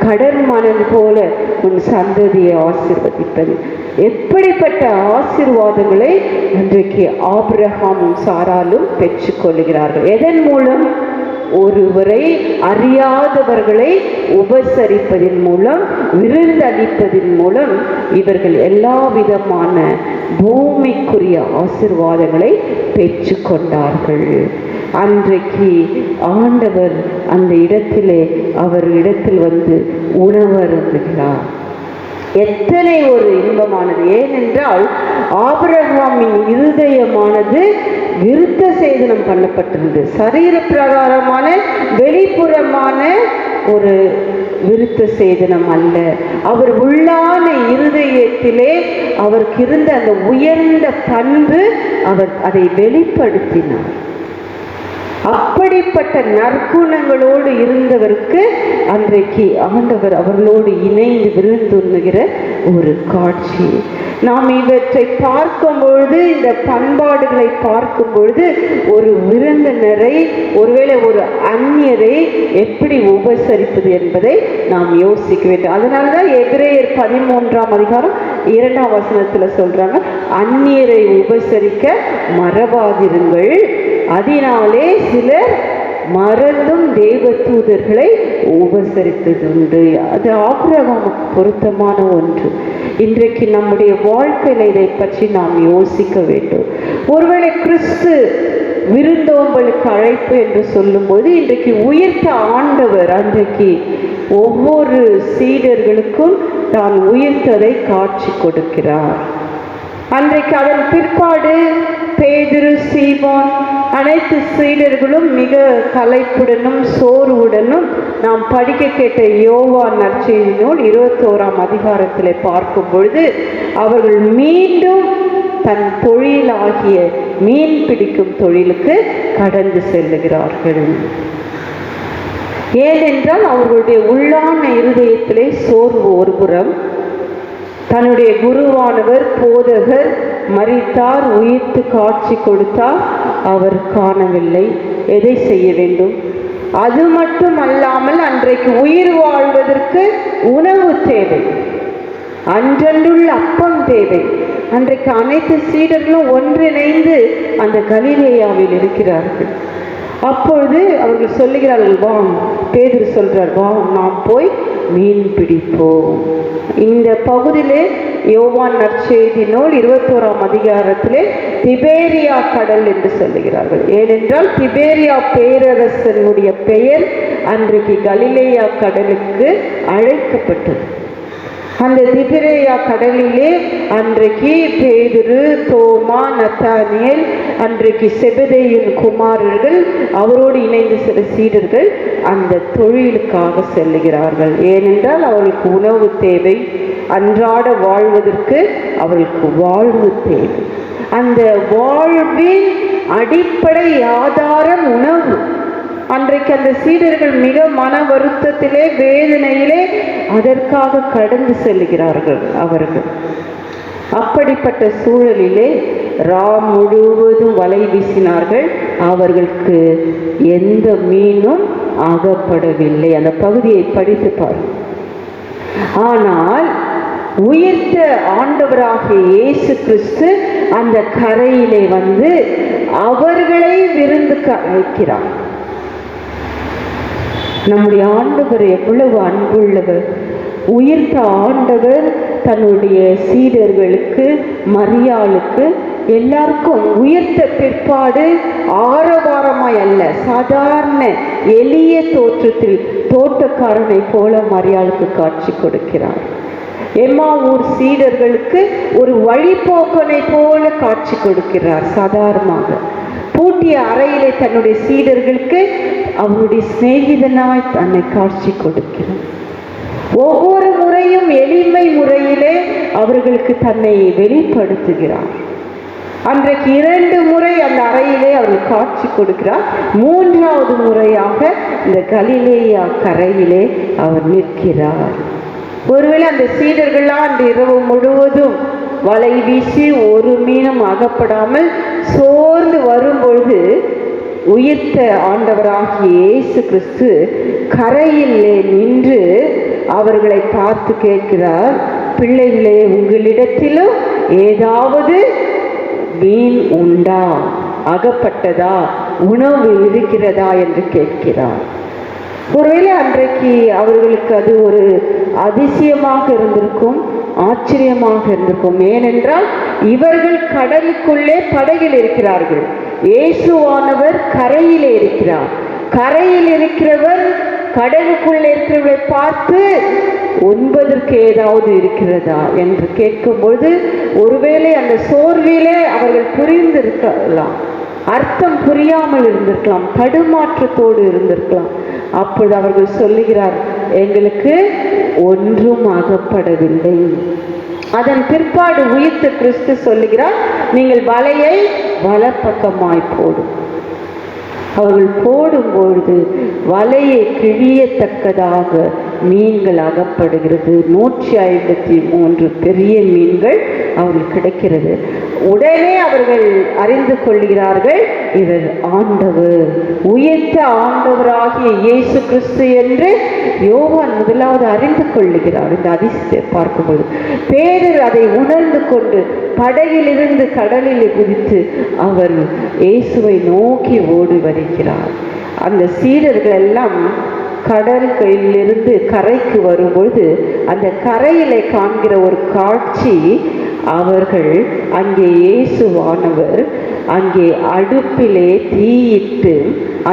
S7: கடல் மணல் போல உன் சந்ததியை ஆசீர்வதிப்பது. எப்படிப்பட்ட ஆசீர்வாதங்களை அன்றைக்கு ஆபிரகாமும் சாராலும் பெற்றுக்கொள்கிறார்கள். எதன் மூலம்? ஒருவரை அறியாதவர்களை உபசரிப்பதின் மூலம், விருந்தளிப்பதின் மூலம் இவர்கள் எல்லா விதமான பூமிக்குரிய ஆசீர்வாதங்களை பெற்று கொண்டார்கள். அன்றைக்கு ஆண்டவர் அந்த இடத்திலே அவர் இடத்தில் வந்து உணவு அருந்துகிறார். எத்தனை ஒரு இன்பமானது! ஏனென்றால் ஆபிரகாமின் இருதயமானது விருத்த சேதனம் பண்ணப்பட்டிருந்தது. சரீர பிரகாரமான வெளிப்புறமான ஒரு விருத்த சேதனம் அல்ல. அவர் உள்ளான இருதயத்திலே அவருக்கு இருந்த அந்த உயர்ந்த பண்பு அவர் அதை வெளிப்படுத்தினார். அப்படிப்பட்ட நற்குணங்களோடு இருந்தவருக்கு அன்றைக்கு ஆண்டவர் அவர்களோடு இணைந்து விருந்துண்ணுகிற ஒரு காட்சி. நாம் இவற்றை பார்க்கும் பொழுது, இந்த பண்பாடுகளை பார்க்கும் பொழுது, ஒரு விருந்தினரை, ஒருவேளை ஒரு அந்நியரை எப்படி உபசரிப்பது என்பதை நாம் யோசிக்க வேண்டும். அதனாலதான் எபிரேயர் 13ஆம் அதிகாரம் 2ஆம் வசனத்துல சொல்றாங்க, அந்நியரை உபசரிக்க மறவாதிருங்கள், அதனாலே சிலர் மறந்தும் தேவ தூதர்களை உபசரித்ததுண்டு. அது ஆபிரகாமுக்கு பொருத்தமான ஒன்று. இன்றைக்கு நம்முடைய வாழ்க்கையில இதை பற்றி நாம் யோசிக்க வேண்டும். ஒருவேளை கிறிஸ்து விருந்தோம்பலுக்கு அழைப்பு என்று சொல்லும்போது, இன்றைக்கு உயிர்த்த ஆண்டவர் அன்றைக்கு ஒவ்வொரு சீடர்களுக்கும் தான் உயிர்த்ததை காட்சி கொடுக்கிறார். அன்றைக்கு அதன் பிற்பாடு பேதுரு, சீமோன், அனைத்து சீடர்களும் மிக களைப்புடனும் சோர்வுடனும் நாம் படிக்க கேட்ட யோவான் நற்செய்தி நூல் 21ஆம் அதிகாரத்தில் பார்க்கும் பொழுது, அவர்கள் மீண்டும் தன் தொழிலாகிய மீன் பிடிக்கும் தொழிலுக்கு கடந்து செல்லுகிறார்கள். ஏனென்றால் அவர்களுடைய உள்ளான இருதயத்திலே சோர்வு ஒருபுறம், தன்னுடைய குருவானவர் போதகர் மரித்தார், உயிர்த்து காட்சி கொடுத்தார், அவர் காணவில்லை, எதை செய்ய வேண்டும்? அது மட்டும் அல்லாமல் அன்றைக்கு உயிர் வாழ்வதற்கு உணவு தேவை, அன்றன்றுள்ள அப்பம் தேவை. அன்றைக்கு அனைத்து சீடர்களும் ஒன்றிணைந்து அந்த கலிலேயாவில் இருக்கிறார்கள். அப்பொழுது அவர்கள் சொல்லுகிறார்கள், வா, பேதுரு சொல்றார், வா நாம் போய் மீன் பிடிப்போம். இந்த பகுதியிலே யோவான் நற்செய்தி நூல் 21ஆம் அதிகாரத்திலே திபேரியா கடல் என்று சொல்லுகிறார்கள். ஏனென்றால் திபேரியா பேரரசனுடைய பெயர் அன்றைக்கு கலிலேயா கடலுக்கு அழைக்கப்பட்டது. அந்த திபேரியா கடலிலே அன்றைக்கு பேதுரு, தோமா, நத்தானியேல், அன்றைக்கு செபதேயின் குமாரர்கள், அவரோடு இணைந்து சில சீடர்கள் அந்த தொழிலுக்காக செல்லுகிறார்கள். ஏனென்றால் அவர்களுக்கு உணவு தேவை, அன்றாட வாழ்வதற்கு அவர்களுக்கு வாழ்வு தேவை. அந்த வாழ்வின் அடிப்படை ஆதாரம் உணவு. அன்றைக்கு அந்த சீடர்கள் மிக மன வருத்தத்திலே, வேதனையிலே அதற்காக கடந்து செல்கிறார்கள் அவர்கள். அப்படிப்பட்ட சூழலிலே முழுவதும் வலை வீசினார்கள், அவர்களுக்கு எந்த மீனும் அகப்படவில்லை. அந்த பகுதியை படித்து பாருங்கள். ஆனால் உயிர்த்த ஆண்டவராகிய இயேசு கிறிஸ்து அந்த கரையிலே வந்து அவர்களை விருந்துக்கு அழைக்கிறார். நம்முடைய ஆண்டவர் எவ்வளவு அன்புள்ளவர்! உயிர்த்த ஆண்டவர் தன்னுடைய சீடர்களுக்கு, மரியாளுக்கு, எல்லாருக்கும் உயிர்த்த பிற்பாடு ஆரவாரமாய் அல்ல, சாதாரண எளிய தோற்றத்தில் தோட்டக்காரனை போல மரியாளுக்கு காட்சி கொடுக்கிறார். எம்மாவூர் சீடர்களுக்கு ஒரு வழிபோக்கனை போல காட்சி கொடுக்கிறார். சாதாரணமாக பூட்டிய அறையிலே தன்னுடைய சீடர்களுக்கு அவருடைய சிநேகிதனாய் தன்னை காட்சி கொடுக்கிறார். ஒவ்வொரு முறையும் எளிமை முறையிலே அவர்களுக்கு தன்னை வெளிப்படுத்துகிறார். அன்றைக்கு 2 முறை அந்த அறையிலே அவர்கள் காட்சி கொடுக்கிறார். 3வது முறையாக இந்த கலிலேயா கரையிலே அவர் நிற்கிறார். ஒருவேளை அந்த சீடர்கள்லாம் அந்த இரவு முழுவதும் வலை வீசி ஒரு மீனும் அகப்படாமல் சோர்ந்து வரும்பொழுது, உயிர்த்த ஆண்டவராகிய இயேசு கிறிஸ்து கரையிலே நின்று அவர்களை பார்த்து கேட்கிறார், பிள்ளைகளே, உங்களிடத்திலும் ஏதாவது மீன் உண்டா, அகப்பட்டதா, உணவு இருக்கிறதா என்று கேட்கிறார். ஒருவேளை அன்றைக்கு அவர்களுக்கு அது ஒரு அதிசயமாக இருந்திருக்கும், ஆச்சரியமாக இருந்திருக்கும். ஏனென்றால் இவர்கள் கடலுக்குள்ளே படகில் இருக்கிறார்கள், இயேசுவானவர் கரையிலே இருக்கிறார். கரையில் இருக்கிறவர் கடலுக்குள்ளே இருக்கிறவர்களை பார்த்து உண்பதற்கு ஏதாவது இருக்கிறதா என்று கேட்கும்போது, ஒருவேளை அந்த சோர்விலே அவர்கள் புரிந்திருக்கலாம், அர்த்தம் புரியாமல் இருந்திருக்கலாம், தடுமாற்றத்தோடு இருந்திருக்கலாம். அப்பொழுது அவர்கள் சொல்லுகிறார், எங்களுக்கு ஒன்றும் அகப்படவில்லை. அதன் பிற்பாடு உயிர்த்த கிறிஸ்து சொல்லுகிறார், நீங்கள் வலையை வலப்பக்கமாய் போடும். அவர்கள் போடும்பொழுது வலையை கிழியத்தக்கதாக மீன்கள் அகப்படுகிறது. 153 பெரிய மீன்கள் அவர்கள் கிடைக்கிறது. உடனே அவர்கள் அறிந்து கொள்கிறார்கள், இவர் ஆண்டவர், உயிர்த்த ஆண்டவராகிய இயேசு கிறிஸ்து என்று யோவான் முதலாவது அறிந்து கொள்ளுகிறார். இந்த அதிசயத்தை பார்க்கும்போது பேதுரு அதை உணர்ந்து கொண்டு படகிலிருந்து கடலில் குதித்து அவர் இயேசுவை நோக்கி ஓடி வருகிறார். அந்த சீடர்கள் எல்லாம் கடற்கையிலிருந்து கரைக்கு வரும்பொழுது அந்த கரையிலே காண்கிற ஒரு காட்சி, அவர்கள் அங்கே இயேசுவானவர் அங்கே அடுப்பிலே தீயிட்டு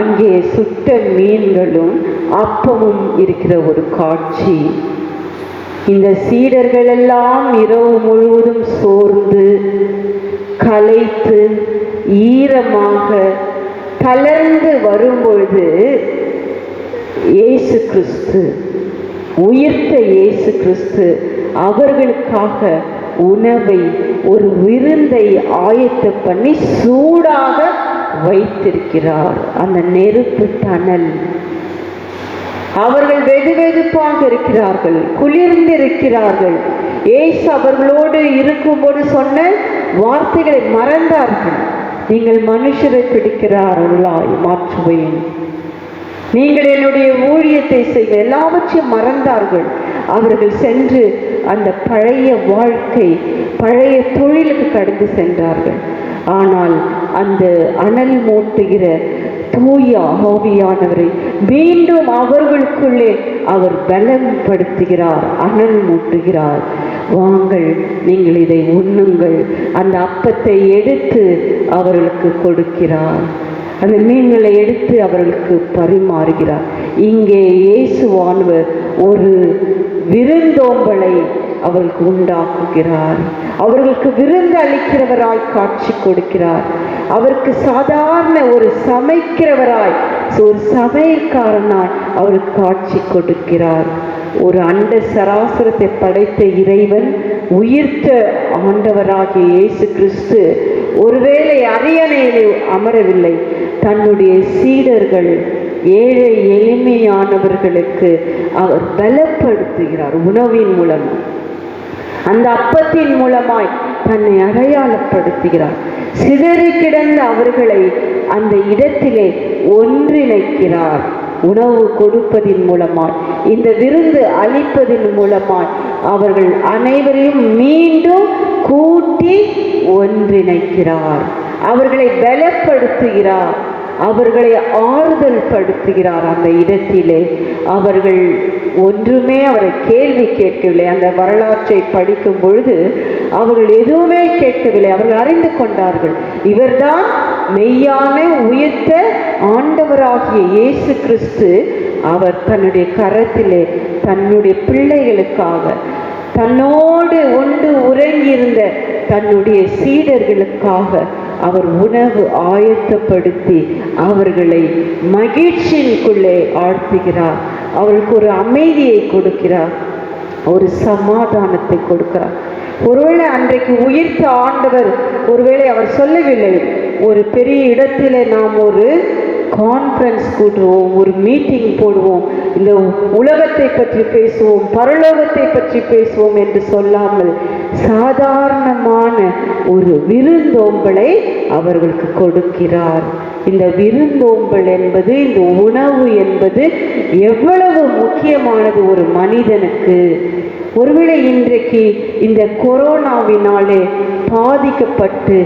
S7: அங்கே சுட்ட மீன்களும் அப்பமும் இருக்கிற ஒரு காட்சி. இந்த சீடர்கள் எல்லாம் இரவு முழுவதும் சோர்ந்து களைத்து ஈரமாக தளர்ந்து வரும்பொழுது இயேசு கிறிஸ்து, உயிர்த்த இயேசு கிறிஸ்து அவர்களுக்காக உணவை, ஒரு விருந்தை ஆயத்தம் பண்ணி சூடாக வைத்திருக்கிறார். அந்த நெருப்பு தணல், அவர்கள் வெதுவெதுப்பாக இருக்கிறார்கள், குளிர்ந்திருக்கிறார்கள். இயேசு அவர்களோடு இருக்கும்போது சொன்ன வார்த்தைகளை மறந்தார்கள். நீங்கள் மனுஷரை பிடிக்கிறார்களாய் மாற்றுவேன், நீங்கள் என்னுடைய ஊழியத்தை செய்ய, எல்லாவற்றையும் மறந்தார்கள். அவர்கள் சென்று அந்த பழைய வாழ்க்கை, பழைய தொழிலுக்கு கடந்து சென்றார்கள். ஆனால் அந்த அனல் மூட்டுகிற தூய ஆவியானவரை மீண்டும் அவர்களுக்குள்ளே அவர் பலப்படுத்துகிறார், அனல் மூட்டுகிறார். வாங்கள், நீங்கள் இதை உண்ணுங்கள். அந்த அப்பத்தை எடுத்து அவர்களுக்கு கொடுக்கிறார், அந்த மீன்களை எடுத்து அவர்களுக்கு பரிமாறுகிறார். இங்கே இயேசுவானவர் ஒரு விருந்தோம்பலை அவர்களுக்கு உண்டாக்குகிறார். அவர்களுக்கு விருந்து அளிக்கிறவராய் காட்சி கொடுக்கிறார். அவருக்கு சாதாரண ஒரு சமைக்கிறவராய், ஒரு சமையல்காரனாய் அவருக்கு காட்சி கொடுக்கிறார். ஒரு அண்ட சராசரத்தை படைத்த இறைவன், உயிர்த்த ஆண்டவராகிய இயேசு கிறிஸ்து ஒருவேளை அரியணையிலே அமரவில்லை, தன்னுடைய சீடர்கள், ஏழை எளிமையானவர்களுக்கு அவர் பலப்படுத்துகிறார். உணவின் மூலம், அந்த அப்பத்தின் மூலமாய் தன்னை அடையாளப்படுத்துகிறார். சிதறி கிடந்த அவர்களை அந்த இடத்திலே ஒன்றிணைக்கிறார். உணவு கொடுப்பதின் மூலமாய், இந்த விருந்து அளிப்பதின் மூலமாய் அவர்கள் அனைவரையும் மீண்டும் கூட்டி ஒன்றிணைக்கிறார். அவர்களை பலப்படுத்துகிறார், அவர்களை ஆறுதல் படுத்துகிறார். அந்த இடத்திலே அவர்கள் ஒன்றுமே அவரை கேள்வி கேட்கவில்லை. அந்த வரலாற்றை படிக்கும் பொழுது அவர்கள் எதுவுமே கேட்கவில்லை. அவர்கள் அறிந்து கொண்டார்கள், இவர்தான் மெய்யான உயிர்த்த ஆண்டவராகிய இயேசு கிறிஸ்து. அவர் தன்னுடைய கரத்திலே தன்னுடைய பிள்ளைகளுக்காக, தன்னோடு உண்டு உறங்கியிருந்த தன்னுடைய சீடர்களுக்காக அவர் உணவு ஆயத்தப்படுத்தி அவர்களை மகிழ்ச்சியின்குள்ளே ஆழ்த்துகிறார். அவர்களுக்கு ஒரு அமைதியை கொடுக்கிறார், ஒரு சமாதானத்தை கொடுக்கிறார். ஒருவேளை அன்றைக்கு உயிர்த்த ஆண்டவர், ஒருவேளை அவர் சொல்லவில்லை, ஒரு பெரிய இடத்திலே நாம் ஒரு கான்ஃபரன்ஸ் கூட்டுவோம், ஒரு மீட்டிங் போடுவோம், இந்த உலகத்தை பற்றி பேசுவோம், பரலோகத்தை பற்றி பேசுவோம் என்று சொல்லாமல் சாதாரணமான ஒரு விருந்தோம்பலை அவர்களுக்கு கொடுக்கிறார். இந்த விருந்தோம்பல் என்பது, இந்த உணவு என்பது எவ்வளவு முக்கியமானது ஒரு மனிதனுக்கு. ஒருவேளை இன்றைக்கு இந்த கொரோனாவினாலே பாதிக்கப்பட்டு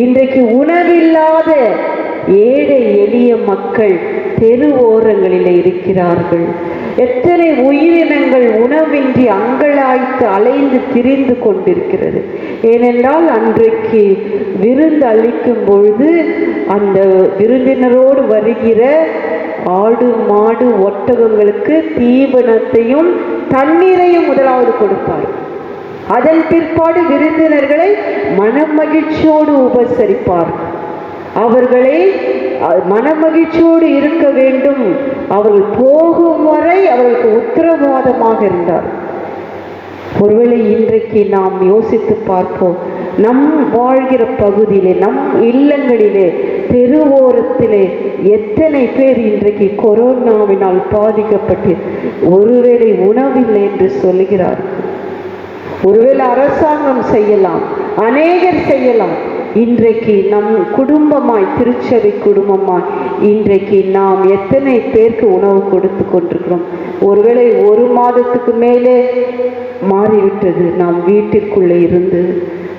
S7: இன்றைக்கு உணவில்லாத ஏழை எளிய மக்கள் தெரு ஓரங்களில் இருக்கிறார்கள். எத்தனை உயிரினங்கள் உணவின்றி அங்கலாய்த்து அலைந்து திரிந்து கொண்டிருக்கிறது. ஏனென்றால் அன்றைக்கு விருந்து அளிக்கும் பொழுது அந்த விருந்தினரோடு வருகிற ஆடு மாடு ஒட்டகங்களுக்கு தீவனத்தையும் தண்ணீரையும் முதலாவது கொடுப்பார். அதன் பிற்பாடு விருந்தினர்களை மனமகிழ்ச்சியோடு உபசரிப்பார்கள். அவர்களை மனமகிழ்ச்சியோடு இருக்க வேண்டும், அவர்கள் போகும் வரை அவர்களுக்கு உத்தரவாதமாக இருந்தார். ஒருவேளை இன்றைக்கு நாம் யோசித்து பார்ப்போம், நம் வாழ்கிற பகுதியிலே, நம் இல்லங்களிலே தெருவோரத்திலே எத்தனை பேர் இன்றைக்கு கொரோனாவினால் பாதிக்கப்பட்டு ஒருவேளை உணவில்லை என்று சொல்லுகிறார். ஒருவேளை அரசாங்கம் செய்யலாம், அநேகர் செய்யலாம். இன்றைக்கு நம் குடும்பமாய், திருச்சபை குடும்பமாய் இன்றைக்கு நாம் எத்தனை பேருக்கு உணவு கொடுத்து கொண்டிருக்கிறோம்? ஒருவேளை 1 மாதத்துக்கு மேலே மாறிவிட்டது நாம் வீட்டிற்குள்ளே இருந்து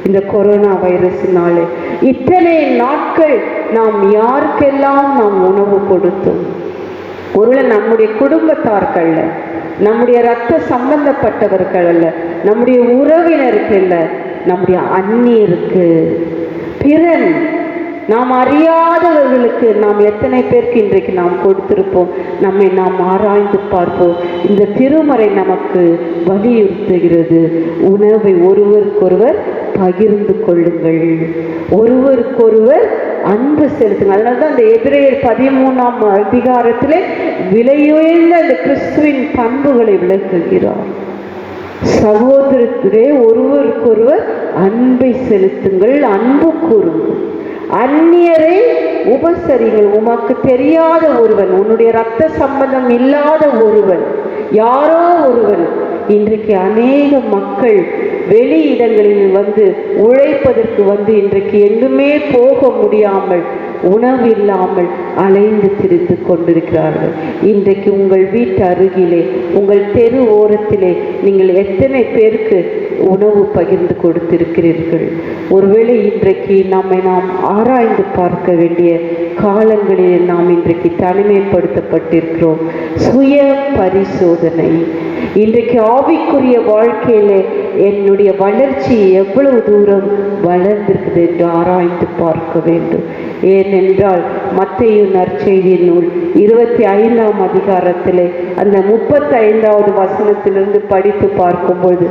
S7: இந்த கொரோனா வைரஸினாலே. இத்தனை நாட்கள் நாம் யாருக்கெல்லாம் நாம் உணவு கொடுத்தோம்? ஒருவேளை நம்முடைய குடும்பத்தார்கள் அல்ல, நம்முடைய இரத்த சம்பந்தப்பட்டவர்கள் அல்ல, நம்முடைய உறவினருக்கு அல்ல, நம்முடைய அந்நியருக்கு, பிறன், நாம் அறியாதவர்களுக்கு நாம் எத்தனை பேருக்கு இன்றைக்கு நாம் கொடுத்திருப்போம்? நம்மை நாம் ஆராய்ந்து பார்ப்போம். இந்த திருமறை நமக்கு வலியுறுத்துகிறது. உணவை ஒருவருக்கொருவர் பகிர்ந்து கொள்ளுங்கள், ஒருவருக்கொருவர் அன்பு செலுத்துங்கள். அதனால தான் அந்த எபிரேயர் 13ஆம் அதிகாரத்திலே விலையுயர்ந்த அந்த கிறிஸ்துவின் பண்புகளை விளக்குகிறார். சகோதரத்திலே ஒருவருக்கொருவர் அன்பை செலுத்துங்கள், அன்பு கூறுங்கள், அந்நியரை உபசரிங்கள். உமக்கு தெரியாத ஒருவன், உன்னுடைய இரத்த சம்பந்தம் இல்லாத ஒருவன், யாரோ ஒருவன். இன்றைக்கு அநேக மக்கள் வெளி இடங்களில் வந்து உழைப்பதற்கு வந்து இன்றைக்கு எங்குமே போக முடியாமல், உணவில்லாமல் அலைந்து திரிந்து கொண்டிருக்கிறார்கள். இன்றைக்கு உங்கள் வீட்டு அருகிலே, உங்கள் தெரு ஓரத்திலே நீங்கள் எத்தனை பேருக்கு உணவு பகிர்ந்து கொடுத்திருக்கிறீர்கள்? ஒருவேளை இன்றைக்கு நம்மை நாம் ஆராய்ந்து பார்க்க வேண்டிய காலங்களில் நாம் இன்றைக்கு தனிமைப்படுத்தப்பட்டிருக்கிறோம். சுய பரிசோதனை. இன்றைக்கு ஆவிக்குரிய வாழ்க்கையில என்னுடைய வளர்ச்சி எவ்வளவு தூரம் வளர்ந்திருக்குது என்று ஆராய்ந்து பார்க்க வேண்டும். ஏனென்றால் மத்தேயு நற்செய்தி நூல் 25ஆம் அதிகாரத்திலே அந்த 35வது வசனத்திலிருந்து படித்து பார்க்கும்போது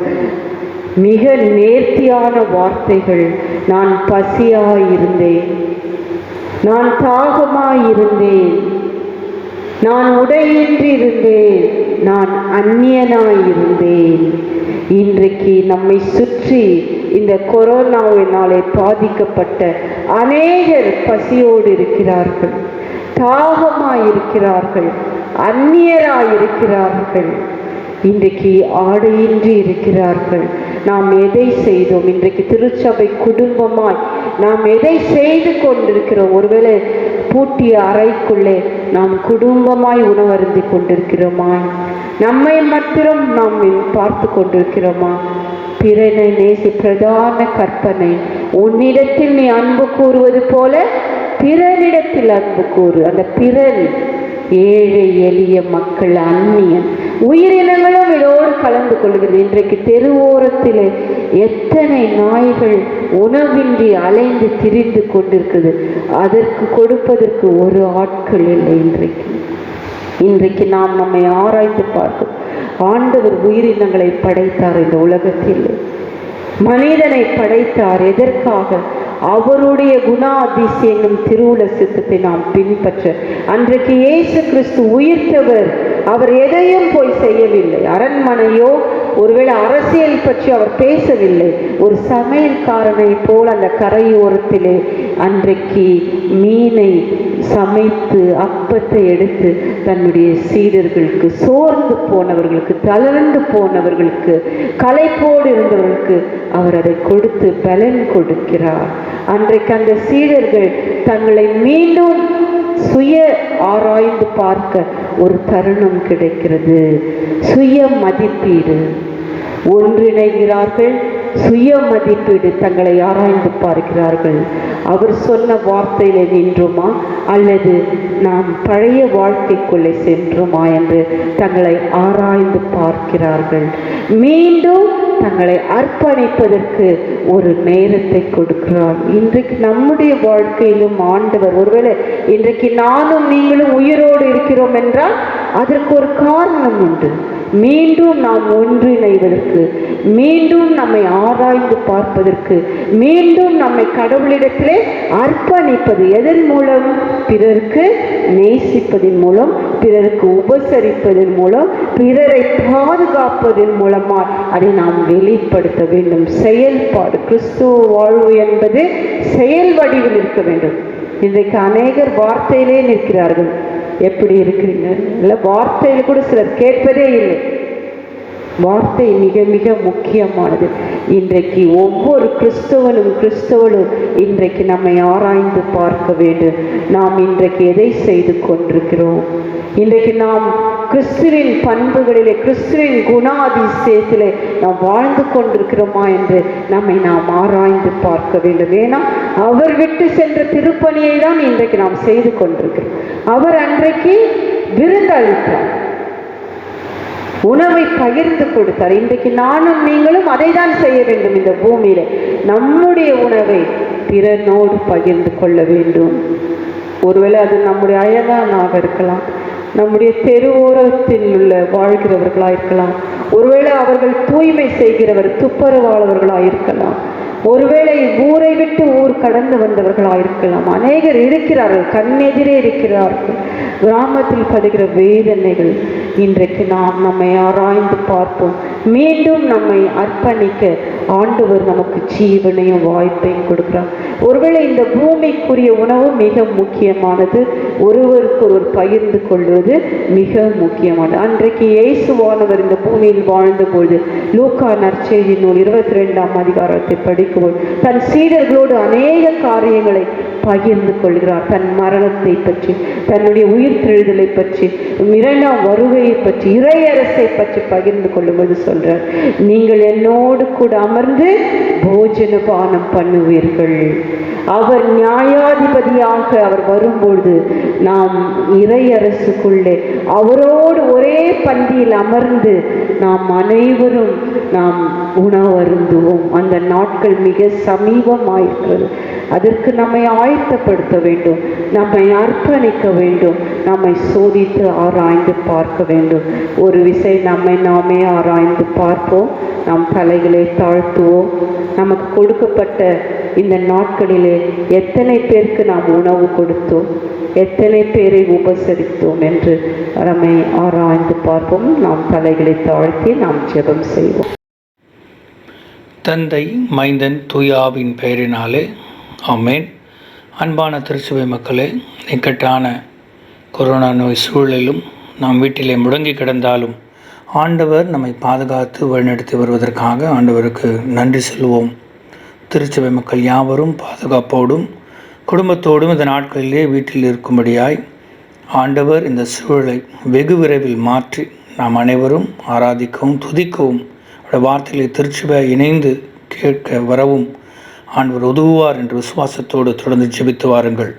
S7: மிக நேர்த்தியான வார்த்தைகள். நான் பசியாயிருந்தேன், நான் தாகமாயிருந்தேன், நான் உடையின்றி இருந்தேன், நான் அந்நியனாயிருந்தேன். இன்றைக்கு நம்மை சுற்றி இந்த கொரோனாவினாலே பாதிக்கப்பட்ட அநேகர் பசியோடு இருக்கிறார்கள், தாகமாயிருக்கிறார்கள், அந்நியராயிருக்கிறார்கள், இன்றைக்கு ஆடையின்றி இருக்கிறார்கள். நாம் எதை செய்தோம்? இன்றைக்கு திருச்சபை குடும்பமாய் நாம் எதை செய்து கொண்டிருக்கிறோம்? ஒருவேளை பூட்டிய அறைக்குள்ளே நாம் குடும்பமாய் உணவருந்தி கொண்டிருக்கிறோமா? நம்மை மாத்திரம் நாம் பார்த்து கொண்டிருக்கிறோமா? பிறனை நேசி பிரதான கற்பனை, உன்னிடத்தில் நீ அன்பு கூறுவது போல பிறனிடத்தில் அன்பு கூறு. அந்த பிறன் ஏழை எளிய மக்கள், அந்நியன், உயிரினங்களும் இதோடு கலந்து கொள்கிறது. இன்றைக்கு தெருவோரத்தில் எத்தனை நாய்கள் உணவின்றி அலைந்து திரிந்து கொண்டிருக்கிறது. அதற்கு கொடுப்பதற்கு ஒரு ஆட்கள் இல்லை. இன்றைக்கு நாம் நம்மை ஆராய்ந்து பார்க்கும். ஆண்டவர் உயிரினங்களை படைத்தார், இந்த உலகத்தில் மனிதனை படைத்தார். எதற்காக? அவருடைய குணாதிசயங்களும் திருவுள சித்தத்தை நாம் பின்பற்ற. அன்றைக்கு இயேசு கிறிஸ்து உயிர்த்தவர். அவர் எதையும் போய் செய்யவில்லை. அரண்மனையோ ஒருவேளை அரசியல் பற்றி அவர் பேசவில்லை. ஒரு சமையல்காரனை போல் அந்த கரையோரத்திலே அன்றைக்கு மீனை சமைத்து அப்பத்தை எடுத்து தன்னுடைய சீடர்களுக்கு, சோர்ந்து போனவர்களுக்கு, தளர்ந்து போனவர்களுக்கு, களைப்போடு இருந்தவர்களுக்கு அவர் அதை கொடுத்து பலன் கொடுக்கிறார். அன்றைக்கு அந்த சீடர்கள் தங்களை மீண்டும் சுய ஆராய்ந்து பார்க்க ஒரு தருணம் கிடைக்கிறது. சுய மதிப்பீடு, ஒன்றிணைகிறார்கள். சுய மதிப்பீடு, தங்களை ஆராய்ந்து பார்க்கிறார்கள். அவர் சொன்ன வார்த்தையில நின்றோமா அல்லது நாம் பழைய வாழ்க்கைக்குள்ளே சென்றோமா என்று தங்களை ஆராய்ந்து பார்க்கிறார்கள். மீண்டும் தங்களை அர்ப்பணிப்பதற்கு ஒரு நேரத்தை கொடுக்கிறார். இன்றைக்கு நம்முடைய வாழ்க்கையிலும் ஆண்டவர், ஒருவேளை இன்றைக்கு நானும் நீங்களும் உயிரோடு இருக்கிறோம் என்றால் அதற்கு ஒரு காரணம் உண்டு. மீண்டும் நாம் ஒன்றிணைவதற்கு, மீண்டும் நம்மை ஆராய்ந்து பார்ப்பதற்கு, மீண்டும் நம்மை கடவுளிடத்திலே அர்ப்பணிப்பது. எதன் மூலம்? பிறருக்கு நேசிப்பதன் மூலம், பிறருக்கு உபசரிப்பதன் மூலம், பிறரை பாதுகாப்பதன் மூலமாக அதை நாம் வெளிப்படுத்த வேண்டும். செயல்பாடு. கிறிஸ்துவ வாழ்வு என்பது செயல் வடிவில் இருக்க வேண்டும். இன்றைக்கு அநேகர் வார்த்தையிலே நிற்கிறார்கள். எப்படி இருக்கிறீங்க? இல்லை, வார்த்தையில் கூட சிலர் கேட்பதே இல்லை. வார்த்தை மிக மிக முக்கியமானது. இன்றைக்கு ஒவ்வொரு கிறிஸ்தவனும் இன்றைக்கு நம்மை ஆராய்ந்து பார்க்க வேண்டும். நாம் இன்றைக்கு எதை செய்து கொண்டிருக்கிறோம்? இன்றைக்கு நாம் கிறிஸ்துவின் பண்புகளிலே, கிறிஸ்துவின் குணாதிசயத்திலே நாம் வாழ்ந்து கொண்டிருக்கிறோமா என்று நாம் ஆராய்ந்து பார்க்க வேண்டும். ஏன்னா அவர் விட்டு சென்ற திருப்பணியை தான் இன்றைக்கு நாம் செய்து கொண்டிருக்கிறோம். அவர் அன்றைக்கு விருந்தளித்தார், உணவை பகிர்ந்து கொடுத்தார். இன்றைக்கு நானும் நீங்களும் அதை தான் செய்ய வேண்டும். இந்த பூமியில நம்முடைய உணவை பிறனோடு பகிர்ந்து கொள்ள வேண்டும். ஒருவேளை அது நம்முடைய அயலானாக இருக்கலாம், நம்முடைய தெருவோரத்தில் உள்ள வாழ்கிறவர்களாக இருக்கலாம், ஒருவேளை அவர்கள் தூய்மை செய்கிறவர் துப்புரவாளர்களாக இருக்கலாம், ஒருவேளை ஊரை விட்டு ஊர் கடந்து வந்தவர்களாக இருக்கலாம். அநேகர் இருக்கிறார்கள், கண்ணெதிரே இருக்கிறார்கள். கிராமத்தில் படுகிற வேதனைகள் இன்றைக்கு நாம் நம்மை ஆராய்ந்து பார்ப்போம். மீண்டும் நம்மை அர்ப்பணிக்க ஆண்டவர் நமக்கு ஜீவனையும் வாய்ப்பையும் கொடுக்கிறார். ஒருவேளை இந்த பூமிக்குரிய உணவு மிக முக்கியமானது, ஒருவருக்கொருவர் பகிர்ந்து கொள்வது மிக முக்கியமானது. அன்றைக்கு இயேசுவானவர் இந்த பூமியில் வாழ்ந்தபோது லூக்கா நற்செய்தி நூல் 22ஆம் அதிகாரத்தை படிக்கும்போது தன் சீடர்களோடு அநேக காரியங்களை பகிர்ந்து கொள்கிறார். தன் மரணத்தை பற்றி, தன்னுடைய உயிர்த்தெழுதலை பற்றி, இரண்டாம் வருகையை பற்றி, இறையரசை பற்றி பகிர்ந்து கொள்ளும்போது சொல்றார், நீங்கள் என்னோடு கூட அமர்ந்து போஜன பானம் பண்ணுவீர்கள். அவர் நியாயாதிபதியாக அவர் வரும்பொழுது நாம் இறையரசுக்குள்ளே அவரோடு ஒரே பந்தியில் அமர்ந்து நாம் அனைவரும் உணவருந்துவோம். அந்த நாட்கள் மிக சமீபமாயிருக்கிறது. அதற்கு நம்மை ஆயத்தப்படுத்த வேண்டும், நம்மை அர்ப்பணிக்க வேண்டும், நம்மை சோதித்து ஆராய்ந்து பார்க்க வேண்டும். ஒரு விசை நம்மை நாமே ஆராய்ந்து பார்ப்போம். நாம் தலைகளை தாழ்த்துவோம். நமக்கு கொடுக்கப்பட்ட இந்த நாட்களிலே எத்தனை பேருக்கு நாம் உணவு கொடுத்தோம், எத்தனை பேரை உபசரித்தோம் என்று நம்மை ஆராய்ந்து பார்ப்போம். நாம் தலைகளை தாழ்த்தி நாம் ஜெபம் செய்வோம்.
S8: தந்தை, மைந்தன், தூயாவின் பெயரினாலே ஆமென். அன்பான திருச்சபை மக்களே, இக்கட்டான கொரோனா நோய் சூழலிலும் நாம் வீட்டிலே முடங்கி கிடந்தாலும் ஆண்டவர் நம்மை பாதுகாத்து வழிநடத்தி வருவதற்காக ஆண்டவருக்கு நன்றி சொல்லுவோம். திருச்சபை மக்கள் யாவரும் பாதுகாப்போடும் குடும்பத்தோடும் இந்த நாட்களிலே வீட்டில் இருக்கும்படியாய் ஆண்டவர் இந்த சூழலை வெகு விரைவில் மாற்றி நாம் அனைவரும் ஆராதிக்கவும் துதிக்கவும் வார்த்தைகளை திருச்சபை இணைந்து கேட்க வரவும் ஆண்டவர் உதவுவார் என்று விசுவாசத்தோடு தொடர்ந்து ஜெபித்து வாருங்கள்.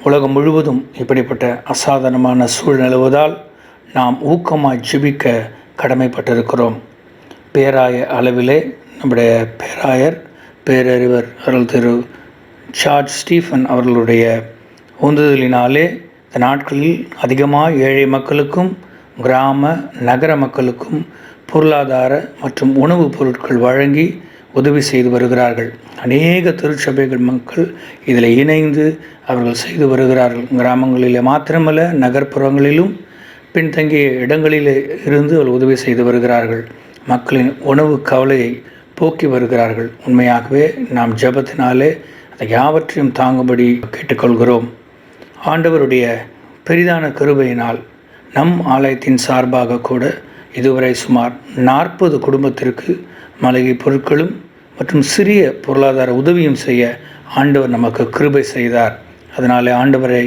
S8: உலகம் முழுவதும் இப்படிப்பட்ட அசாதாரணமான சூழல் நிலவுவதால் நாம் ஊக்கமாய் ஜெபிக்க கடமைப்பட்டிருக்கிறோம். பேராய அளவிலே நம்முடைய பேராயர் பேரறிவர் அருள் திரு ஜார்ஜ் ஸ்டீஃபன் அவர்களுடைய உந்துதலினாலே இந்த நாட்களில் அதிகமாக ஏழை மக்களுக்கும் கிராம நகர மக்களுக்கும் பொருளாதார மற்றும் உணவுப் பொருட்கள் வழங்கி உதவி செய்து வருகிறார்கள். அநேக திருச்சபைகள் மக்கள் இதில் இணைந்து அவர்கள் செய்து வருகிறார்கள். கிராமங்களிலே மாத்திரமல்ல, நகர்ப்புறங்களிலும் பின்தங்கிய இடங்களிலே இருந்து அவர்கள் உதவி செய்து வருகிறார்கள். மக்களின் உணவு கவலையை போக்கி வருகிறார்கள். உண்மையாகவே நாம் ஜெபத்தினாலே அதை யாவற்றையும் தாங்கும்படி கேட்டுக்கொள்கிறோம். ஆண்டவருடைய பெரிதான கிருபையினால் நம் ஆலயத்தின் சார்பாக கூட இதுவரை சுமார் 40 குடும்பத்திற்கு மளிகை பொருட்களும் மற்றும் சிறிய பொருளாதார உதவியும் செய்ய ஆண்டவர் நமக்கு கிருபை செய்தார். அதனாலே ஆண்டவரை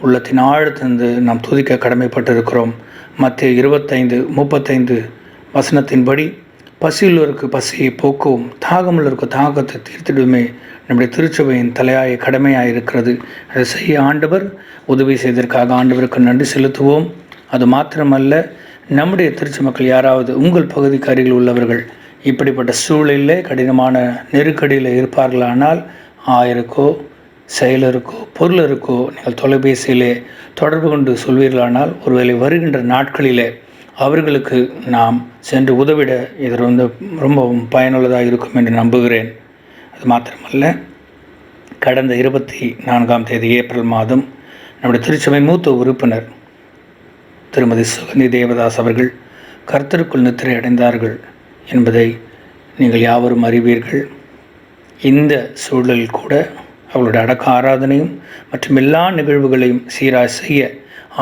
S8: உள்ளத்தின் ஆழத்திலிருந்து நாம் துதிக்க கடமைப்பட்டிருக்கிறோம். மத்தேயு 25:35 வசனத்தின்படி பசியுள்ளவருக்கு பசியை போக்கவும் தாகமுள்ளவருக்கு தாகத்தை தீர்த்திடுமே நம்முடைய திருச்சபையின் தலையாய கடமையாக இருக்கிறது. அதை செய்ய ஆண்டவர் உதவி செய்ததற்காக ஆண்டவருக்கு நன்றி செலுத்துவோம். அது மாத்திரமல்ல, நம்முடைய திருச்சி மக்கள் யாராவது உங்கள் பகுதிக்கு அருகில் உள்ளவர்கள் இப்படிப்பட்ட சூழலிலே கடினமான நெருக்கடியில் இருப்பார்களானால் 1000க்கோ செயலருக்கோ பொருளருக்கோ நீங்கள் தொலைபேசியிலே தொடர்பு கொண்டு சொல்வீர்களானால் ஒருவேளை வருகின்ற நாட்களிலே அவர்களுக்கு நாம் சென்று உதவிட இது ரொம்பவும் பயனுள்ளதாக இருக்கும் என்று நம்புகிறேன். அது மாத்திரமல்ல, கடந்த 24ஆம் தேதி ஏப்ரல் மாதம் நம்முடைய திருச்சபை மூத்த உறுப்பினர் திருமதி சுகந்தி தேவதாஸ் அவர்கள் கர்த்தருக்குள் நித்திரை அடைந்தார்கள் என்பதை நீங்கள் யாவரும் அறிவீர்கள். இந்த சூழலில் கூட அவளுடைய அடக்க ஆராதனையும் மற்றும் எல்லா நிகழ்வுகளையும் சீராக செய்ய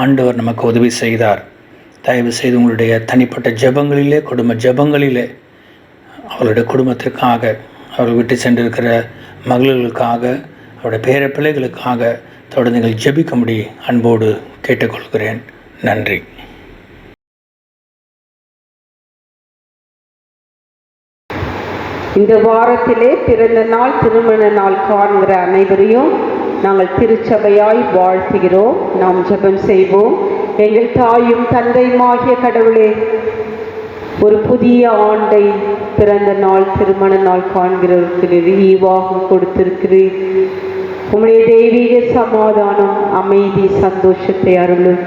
S8: ஆண்டவர் நமக்கு உதவி செய்தார். தயவு செய்து உங்களுடைய தனிப்பட்ட ஜெபங்களிலே, குடும்ப ஜெபங்களிலே, அவளுடைய குடும்பத்திற்காக, அவர்கள் விட்டு சென்றிருக்கிற மகளிர்களுக்காக, அவருடைய பேர பிள்ளைகளுக்காக தொடர்ந்து நீங்கள் ஜெபிக்கும்படி அன்போடு கேட்டுக்கொள்கிறேன். நன்றி.
S7: இந்த வாரத்திலே பிறந்த நாள், திருமண நாள் காண்கிற அனைவரையும் நாங்கள் திருச்சபையாய் வாழ்த்துகிறோம். நாம் ஜெபம் செய்வோம். எங்கள் தாயும் தந்தையுமாகிய கடவுளே, ஒரு புதிய ஆண்டை, பிறந்த நாள், திருமண நாள் காண்கிறவர்களுக்கு ஈவாக கொடுத்திருக்கிறீர். உம்முடைய தெய்வீக சமாதானம், அமைதி, சந்தோஷத்தை அருளும்.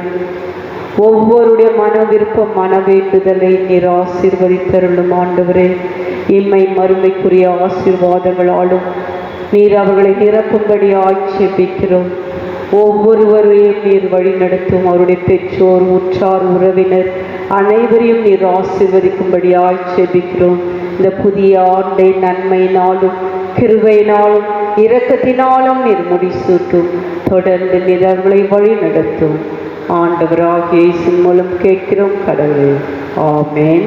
S7: ஒவ்வொருடைய மன விருப்பம், மன வேண்டுதலை நீர் ஆசீர்வதித்தருளும். ஆண்டவரே, இம்மை மறுமைக்குரிய ஆசீர்வாதங்களாலும் நீர் அவர்களை நிரப்பும்படி ஆட்சேபிக்கிறோம். ஒவ்வொருவரையும் நீர் வழி நடத்தும். அவருடைய பெற்றோர், உற்றார், உறவினர் அனைவரையும் நீர் ஆசீர்வதிக்கும்படி ஆட்சேபிக்கிறோம். இந்த புதிய ஆண்டை நன்மையினாலும் கிருபையினாலும் இரக்கத்தினாலும் நீர் முடிசூட்டும். தொடர்ந்து நீர் அவர்களை வழி நடத்தும். ஆண்டவராகிய இயேசு மூலம் கேட்கிறோம் கடவுளே. ஆமென்.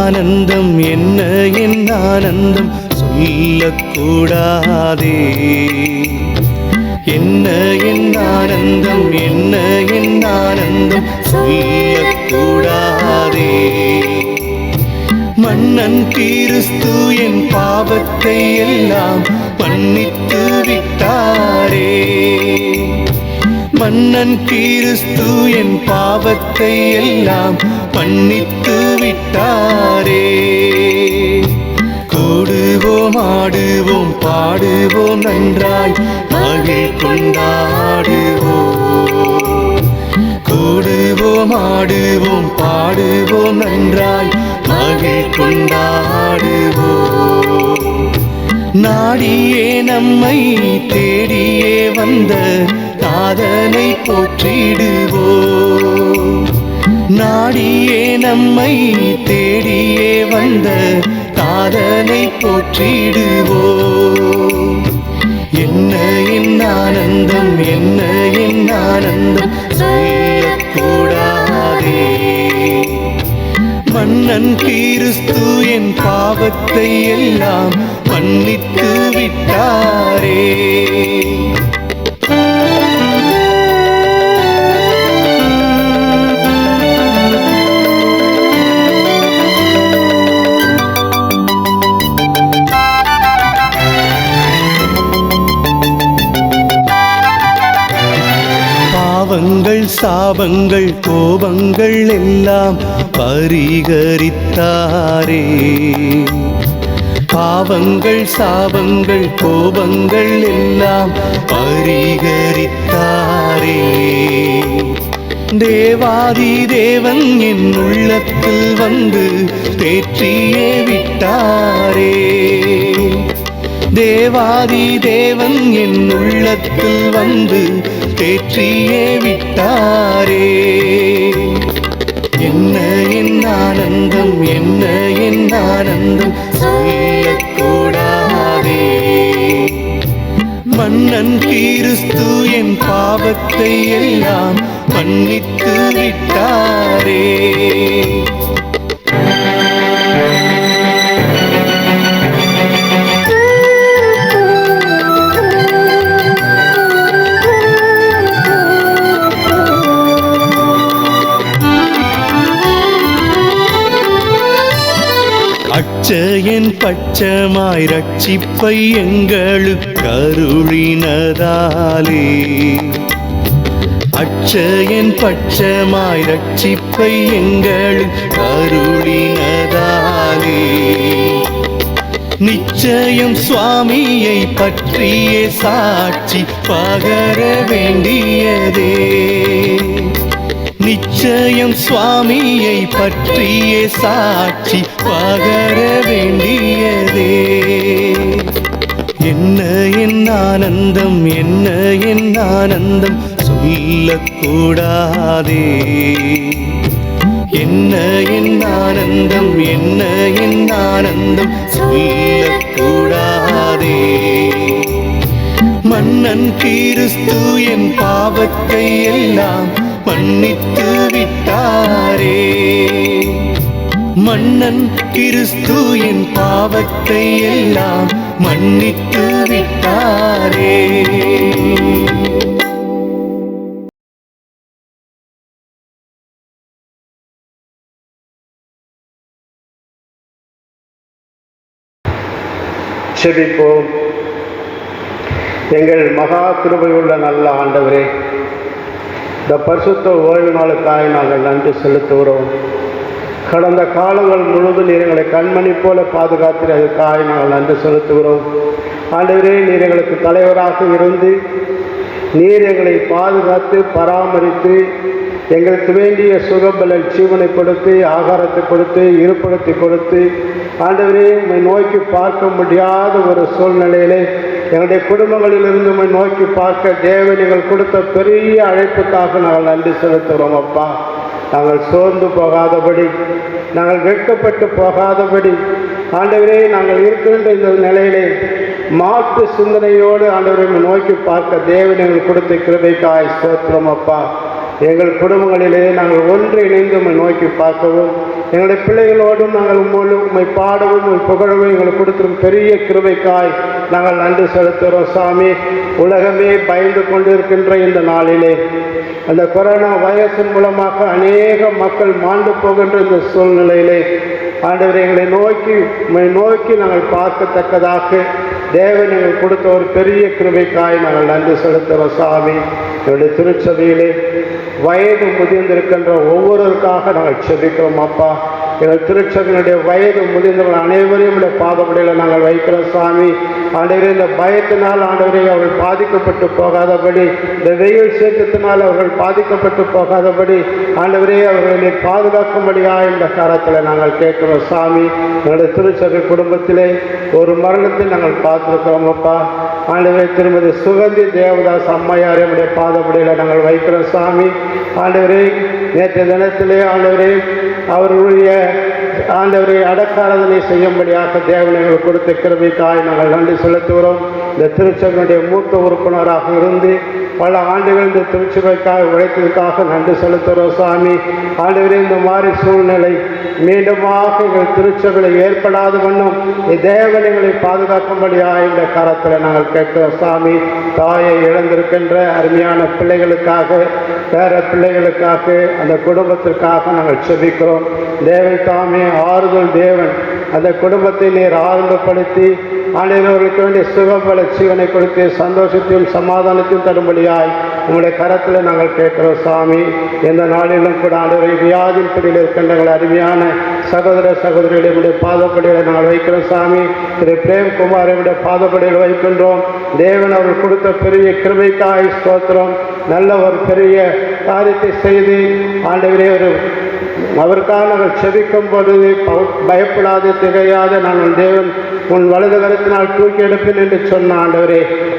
S9: ஆனந்தம், என்ன என் ஆனந்தம் சொல்லக்கூடாதே. என்ன என் ஆனந்தம், என்ன என் ஆனந்தம் சொல்லக்கூடாதே. மன்னன் கிறிஸ்து என் பாவத்தை எல்லாம் மன்னித்து விட்டாரே. மன்னன் கிறிஸ்து என் பாவத்தை எல்லாம் மன்னித்து விட்டாரே. கூடுவோம், ஆடுவோம், பாடுவோம், நன்றாய் மகிழ் கொண்டாடுவோம். கூடுவோம், ஆடுவோம், பாடுவோம், நன்றாய் மகிழ் கொண்டாடுவோம். நாடியே நம்மை தேடியே வந்த நாதனை போற்றிடுவோம். நாடியே நம்மை தேடியே வந்த நாதனை போற்றிடுவோம். என்ன என் ஆனந்தம், என்ன என் ஆனந்தம் சொல்லக்கூடாதே. மன்னன் கிறிஸ்து என் பாவத்தை எல்லாம் மன்னித்து விட்டாரே. பாவங்கள், சாபங்கள், கோபங்கள் எல்லாம் பரிகரித்தாரே. பாவங்கள், சாபங்கள், கோபங்கள் எல்லாம் பரிகரித்தாரே. தேவாதி தேவன் என் உள்ளத்தில் வந்து தேற்றியே விட்டாரே. தேவாதி தேவன் என் உள்ளத்தில் வந்து தேற்றியே விட்டாரே. என்ன என் ஆனந்தம், என்ன என் ஆனந்தம் சொல்லக்கூடாதே. மன்னன் கிறிஸ்து என் பாவத்தை எல்லாம் மன்னித்து விட்டாரே. அச்சயன் பட்சமாய் ரட்சிப்பை எங்களுக்கு அருளினதாலே. அச்சயன் பட்சமாய் ரட்சிப்பை எங்களுக்கு அருளினதாலே. நிச்சயம் சுவாமியை பற்றிய சாட்சி பகர வேண்டியதே. நிச்சயம் நிச்சயம் சுவாமியை பற்றிய சாட்சி பகர வேண்டியதே. என்ன என் ஆனந்தம், என்ன என் ஆனந்தம் சொல்லக்கூடாதே. என்ன என் ஆனந்தம், என்ன என் ஆனந்தம் சொல்லக்கூடாதே. மன்னன் கிறிஸ்து என் பாவத்தை எல்லாம் மன்னித்து விட்டாரே. மன்னன் கிறிஸ்து என் பாவத்தை எல்லாம் மன்னித்து விட்டாரே.
S2: செபிப்போம். எங்கள் மகா கிருபையுள்ள நல்ல ஆண்டவரே, இந்த பரிசுத்த ஓய்வு நாளுக்காக நாங்கள் நன்றி செலுத்துகிறோம். கடந்த காலங்கள் முழுவதும் நீர் எங்களை கண்மணி போல பாதுகாத்து அதுக்காக நாங்கள் நன்றி செலுத்துகிறோம். ஆண்டவரே, நீர் எங்களுக்கு தலைவராக இருந்து நீர் எங்களை பாதுகாத்து பராமரித்து எங்களுக்கு வேண்டிய சுகபலன் ஜீவனை கொடுத்து ஆகாரத்தை கொடுத்து இருப்பிடத்தை கொடுத்து ஆண்டவரே உம்மை நோக்கி பார்க்க முடியாத ஒரு சூழ்நிலையிலே எங்களுடைய குடும்பங்களிலிருந்து உம்மை நோக்கி பார்க்க தேவன் எங்கள் கொடுத்த பெரிய அழைப்புக்காக நாங்கள் நன்றி செலுத்துகிறோம். அப்பா, நாங்கள் சோர்ந்து போகாதபடி, நாங்கள் வெட்கப்பட்டு போகாதபடி ஆண்டவரே நாங்கள் இருக்கின்ற இந்த நிலையிலே மாற்று சிந்தனையோடு ஆண்டவரை நோக்கி பார்க்க தேவன் எங்கள் கொடுத்த கிருபைக்காய் ஸ்தோத்திரம். அப்பா, எங்கள் குடும்பங்களிலே நாங்கள் ஒன்று இணைந்து உம்மை நோக்கி பார்க்கவும் எங்களுடைய பிள்ளைகளோடும் நாங்கள் உம்மை பாடவும் உம்மை புகழவும் எங்களுக்கு கொடுத்திருக்கும் பெரிய கிருபைக்காய் நாங்கள் நன்றி செலுத்துகிறோம். சாமி, உலகமே பயந்து கொண்டிருக்கின்ற இந்த நாளிலே அந்த கொரோனா வைரஸின் மூலமாக அநேக மக்கள் மாண்டு போகின்ற இந்த சூழ்நிலையிலே ஆண்டவரை எங்களை நோக்கி நாங்கள் பார்க்கத்தக்கதாக தேவன் எங்கள் கொடுத்த ஒரு பெரிய கிருபைக்காய் நாங்கள் நன்றி செலுத்துகிறோம். சாமி, என்னுடைய திருச்சபையிலே வயது முதிர்ந்திருக்கின்ற ஒவ்வொருவருக்காக நாங்கள் செபிக்கிறோம். அப்பா, எங்கள் திருச்சபையினுடைய வயது முதிர்ந்தவர்கள் அனைவரையும் பாதப்படியில் நாங்கள் வைக்கிறோம். சாமி, ஆண்டவரே, இந்த பயத்தினால் ஆண்டவரே அவர்கள் பாதிக்கப்பட்டு போகாதபடி, இந்த வெயில் சேற்றத்தினால் அவர்கள் பாதிக்கப்பட்டு போகாதபடி ஆண்டவரே அவர்களை பாதுகாக்கும்படியாக இந்த காலத்தில் நாங்கள் கேட்கிறோம். சாமி, எங்களுடைய திருச்சபை குடும்பத்திலே ஒரு மரணத்தை நாங்கள் பார்த்துருக்கிறோம். அப்பா, ஆண்டவரே, திருமதி சுகந்தி தேவதாஸ் அம்மையார் என்னுடைய பாதப்படியில் நாங்கள் வைக்கிறோம். சாமி, ஆண்டவரே, நேற்று தினத்திலே ஆண்டவரே அவர்களுடைய ஆண்டவரை அடக்காராதனை செய்யும்படியாக தேவனைகள் கொடுத்த கிருபைக்காய் நாங்கள் நன்றி செலுத்துகிறோம். இந்த திருச்சபையுடைய மூத்த உறுப்பினராக இருந்து பல ஆண்டுகள் இந்த திருச்சபைக்காக உழைத்ததுக்காக நன்றி செலுத்துகிறோம். சாமி, ஆண்டவரே, இந்த மாதிரி சூழ்நிலை மீண்டுமாக எங்கள் திருச்சபையில் ஏற்படாத வண்ணம் தேவனைகளை பாதுகாக்கும்படியாக இந்த காலத்தில் நாங்கள் கேட்கிறோம். சாமி, தாயை இழந்திருக்கின்ற அருமையான பிள்ளைகளுக்காக, பேர பிள்ளைகளுக்காக, அந்த குடும்பத்திற்காக நாங்கள் செபிக்கிறோம். தேவன் தாமே ஆறுதல் தேவன், அந்த குடும்பத்தை நீர் ஆறுதப்படுத்தி ஆண்டவர்களுக்கு வேண்டிய சுகபல ஜீவனை கொடுத்து சந்தோஷத்தையும் சமாதானத்தையும் தரும்படியாய் உங்களுடைய கரத்தில் நாங்கள் கேட்கிறோம். சாமி, எந்த நாளிலும் கூட ஆண்டவரை வியாதியின் பிடியில் இருக்கின்ற அருமையான சகோதர சகோதரிகளுடைய பாதப்படியில் நாங்கள் வைக்கிறோம். சாமி, திரு பிரேம்குமாரினுடைய பாதப்படியில் வைக்கின்றோம். தேவன் அவர்கள் கொடுத்த பெரிய கிருபைக்காய் ஸ்தோத்திரம். நல்ல ஒரு பெரிய காரியத்தை செய்து ஆண்டவரே அவருக்காக நாங்கள் செபிக்கும் பொழுது பயப்படாது திகையாது நாங்கள் தேவன் உன் வலது கரத்தினால் தூக்கி எடுப்பேன் என்று சொன்ன ஆண்டவரே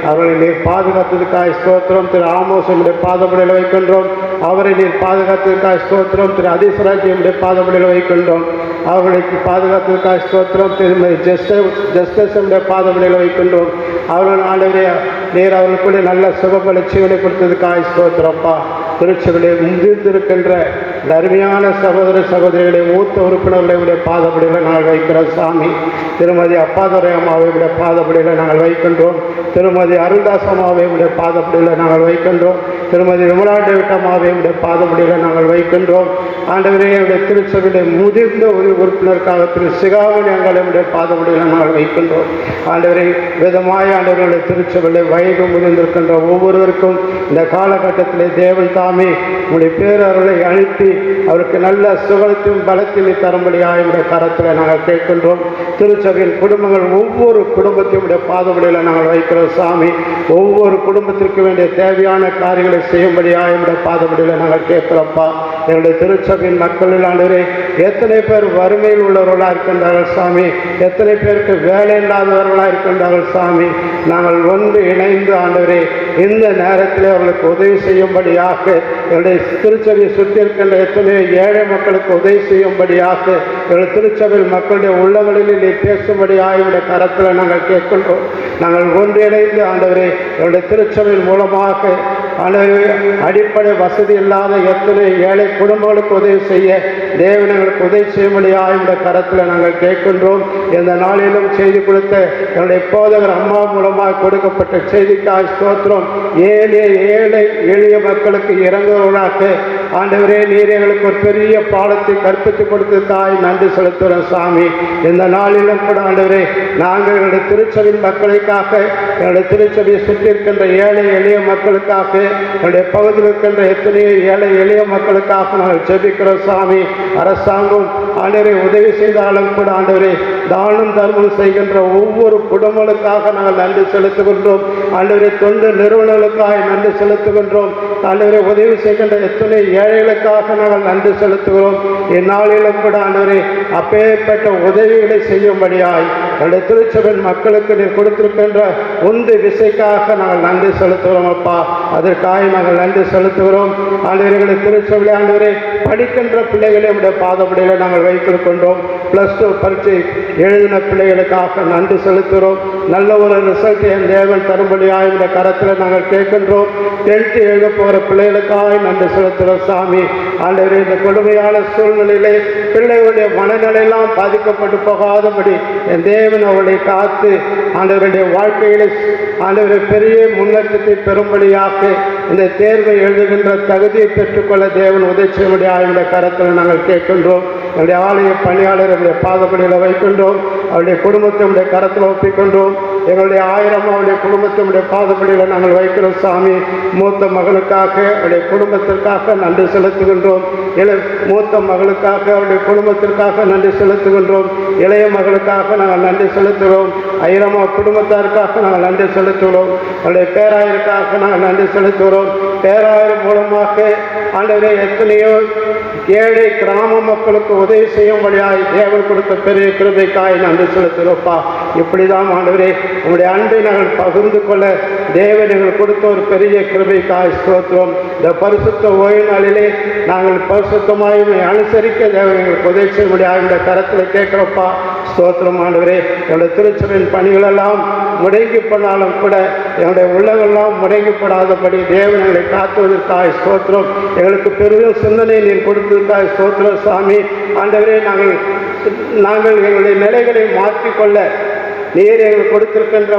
S2: அவர்களை நீர் பாதுகாத்ததுக்காய் ஸ்தோத்திரம். திரு ஆமோசனுடைய பாதப்படியில் வைக்கின்றோம். அவரை நீர் பாதுகாத்ததுக்காய் ஸ்தோத்திரம். திரு அதிசராஜியுடைய பாதப்படியில் வைக்கின்றோம். அவர்களுக்கு பாதுகாத்ததுக்காய் ஸ்தோத்திரம். திருமதி ஜஸ்டஸுடைய பாதப்படியில் வைக்கின்றோம். அவர்கள் ஆண்டவரே நீர் அவர்களுக்குள்ளே நல்ல சுகபல ஜீவனை கொடுத்ததுக்காய் ஸ்தோத்திரப்பா. திருச்சபையிலே முந்திருக்கின்ற அருமையான சகோதர சகோதரிகளை மூத்த உறுப்பினர்களுடைய பாதப்படியில் நாங்கள் வைக்கிறோம். சாமி, திருமதி அப்பாதுரை அம்மாவையுடைய பாதப்படியில் நாங்கள் வைக்கின்றோம். திருமதி அருள்தாஸ் அம்மாவையுடைய பாதப்படியில் நாங்கள் வைக்கின்றோம். திருமதி விமலா டேவிட் அம்மாவையுடைய பாதப்படியில் நாங்கள் வைக்கின்றோம். ஆண்டவரே, அவருடைய திருச்சபையுடைய முதிர்ந்த ஒரு உறுப்பினருக்காக திரு சிகாமணி அங்காளுடைய பாதப்படியில் நாங்கள் வைக்கின்றோம். ஆண்டவரை விதமாய் ஆண்டவர்களுடைய திருச்சபையிலே வயது முதிர்ந்திருக்கின்ற ஒவ்வொருவருக்கும் இந்த காலகட்டத்திலே தேவன் தாமே உங்களுடைய பேரருளை அழித்து அனுப்பி அவருக்கு நல்ல சுகத்தையும் பலத்தையும் தரும்படியாக என்னுடைய கரத்தில் நாங்கள் கேட்கின்றோம். திருச்சபையின் குடும்பங்கள் ஒவ்வொரு குடும்பத்தையும் உடைய பாதபடியில் நாங்கள் வைக்கிறோம் சாமி. ஒவ்வொரு குடும்பத்திற்கு வேண்டிய தேவையான காரியங்களை செய்யும்படியாக என்னுடைய பாதபடியில் நாங்கள் கேட்கிறோம்ப்பா. என்னுடைய திருச்சபையின் மக்களில் ஆண்டவரே எத்தனை பேர் வறுமையில் உள்ளவர்களாக இருக்கின்றார்கள் சாமி, எத்தனை பேருக்கு வேலை இல்லாதவர்களாக இருக்கின்றார்கள் சாமி. நாங்கள் ஒன்று இணைந்து ஆண்டவரே இந்த நேரத்தில் அவர்களுக்கு உதவி செய்யும்படியாக என்னுடைய திருச்சபையை சுற்றி இருக்கின்ற எத்தனையோ ஏழை மக்களுக்கு உதவி செய்யும்படியாக என்னுடைய திருச்சபையில் மக்களுடைய உள்ளங்களில் நீ பேசும்படியாக என்னுடைய கரத்தில் நாங்கள் கேட்கின்றோம். நாங்கள் ஒன்றிணைந்து ஆண்டவரே என்னுடைய திருச்சபையின் மூலமாக ஆண்டவரே அடிப்படை வசதி இல்லாத எத்தனை ஏழை குடும்பங்களுக்கு உதவி செய்ய தேவன் எங்களுக்கு உதவி செய்யும்படியாக இந்த கரத்தில் நாங்கள் கேட்கின்றோம். இந்த நாளிலும் செய்தி கொடுத்த என்னுடைய போதகர் அம்மா மூலமாக கொடுக்கப்பட்ட செய்திக்காய் ஸ்தோத்திரம். ஏழை எளிய மக்களுக்கு இறங்குவர்களாக ஆண்டவரே நீர் எங்களுக்கு ஒரு பெரிய பாடத்தை கற்பித்து கொடுத்ததாய் நன்றி செலுத்துகிறோம் சாமி. இந்த நாளிலும் கூட ஆண்டவரே நாங்கள் எங்களுடைய திருச்சபையின் மக்களுக்காக என்னுடைய திருச்சபையை சுற்றி இருக்கின்ற ஏழை எளிய மக்களுக்காக என்னுடைய பகுதியில் இருக்கின்ற எத்தனையோ ஏழை எளிய மக்களுக்காக நாங்கள் ஜெபிக்கிறோம் சாமி. அரசாங்கம் ஆண்டவரை உதவி செய்தாலும் கூட ஆண்டவரே தானம் தர்மம் செய்கின்ற ஒவ்வொரு குடும்பங்களுக்காக நாங்கள் நன்றி செலுத்துகின்றோம். ஆண்டவரை தொண்டு நிறுவனங்களுக்காக நன்றி செலுத்துகின்றோம். ஆண்டவரை உதவி செய்கின்ற எத்தனை ஏழைகளுக்காக நாங்கள் நன்றி செலுத்துகிறோம். இந்நாளிலும் கூட ஆண்டவரை அப்பேற்பட்ட உதவிகளை செய்யும்படியாய் என்னுடைய திருச்சபையின் மக்களுக்கு நீர் கொடுத்திருக்கின்ற உந்து விசைக்காக நாங்கள் நன்றி செலுத்துகிறோம் அப்பா. அதற்காக நாங்கள் நன்றி செலுத்துகிறோம். ஆண்டவர்களை திருச்சபையில் ஆண்டவரை படிக்கின்ற பிள்ளைகளை நம்முடைய பாதப்படியில் நாங்கள் வைத்திருக்கின்றோம். +2 பரீட்சை எழுதின பிள்ளைகளுக்காக நன்றி செலுத்துகிறோம். நல்ல ஒரு ரிசல்ட் என் தேவன் தரும்படியாக இந்த கரத்தில் நாங்கள் கேட்கின்றோம். 10th எழுத போகிற பிள்ளைகளுக்காக நன்றி செலுத்துகிறோம் சாமி. ஆண்டவரே இந்த கொடுமையான சூழ்நிலையிலே பிள்ளைகளுடைய மனநிலையெல்லாம் பாதிக்கப்பட்டு போகாதபடி என் தேவன் அவர்களை காத்து ஆண்டவருடைய வாழ்க்கையிலே ஆண்டவரை பெரிய முன்னேற்றத்தை பெறும்படியாக இந்த தேர்வை எழுதுகின்ற தகுதியை பெற்றுக்கொள்ள தேவன் உதவி செய்யும்படியாக இந்த கரத்தில் நாங்கள் கேட்கின்றோம். என்னுடைய ஆலய பணியாளர் என்னுடைய பாதப்படியில் வைக்கின்றோம். அவருடைய குடும்பத்தை நம்முடைய கரத்தில் ஒப்பிக்கின்றோம். எங்களுடைய 1000 அவருடைய குடும்பத்தினுடைய பாதப்படியில் நாங்கள் வைக்கிறோம் சாமி. மூத்த மகளுக்காக அவருடைய குடும்பத்திற்காக நன்றி செலுத்துகின்றோம். மூத்த மகளுக்காக அவருடைய குடும்பத்திற்காக நன்றி செலுத்துகின்றோம். இளைய மகளுக்காக நாங்கள் நன்றி செலுத்துகிறோம். 1000 குடும்பத்தாருக்காக நாங்கள் நன்றி செலுத்துகிறோம். அவருடைய பேராயருக்காக நாங்கள் நன்றி செலுத்துகிறோம். பேராயர் மூலமாக ஆண்டவரே எத்தனையோ ஏழை கிராம மக்களுக்கு உதவி செய்யும்படியாய் தேவன் கொடுத்த பெரிய கிருபைக்காய் நன்றி செலுத்துகிறோப்பா. இப்படிதான் ஆண்டவரே உங்களுடைய அன்பை நாங்கள் பகிர்ந்து கொள்ள தேவன் எங்களுக்கு கொடுத்த ஒரு பெரிய கிருபைக்காய் ஸ்தோத்திரம். இந்த பரிசுத்த ஓய்வு நாளிலே நாங்கள் பரிசுத்தமாய் அனுசரிக்க தேவன் எங்களுக்கு உதவி செய்யும்படியாக இந்த கரத்தில் கேட்கிறோப்பா. ஸ்தோத்திரம் ஆண்டவரே. என்னுடைய திருச்சபையின் பணிகளெல்லாம் முடங்கி போனாலும் கூட என்னுடைய உள்ளங்கள்லாம் முடங்கிப்படாதபடி தேவன் எங்களை காத்துவதற்காய் ஸ்தோத்திரம். எங்களுக்கு பெரும் சிந்தனை நீர் கொடுத்ததற்காய் ஸ்தோத்திரம் சாமி. ஆண்டவரே நாங்கள் எங்களுடைய நிலைகளை மாற்றிக்கொள்ள நீர் எங்களுக்கு கொடுத்திருக்கின்ற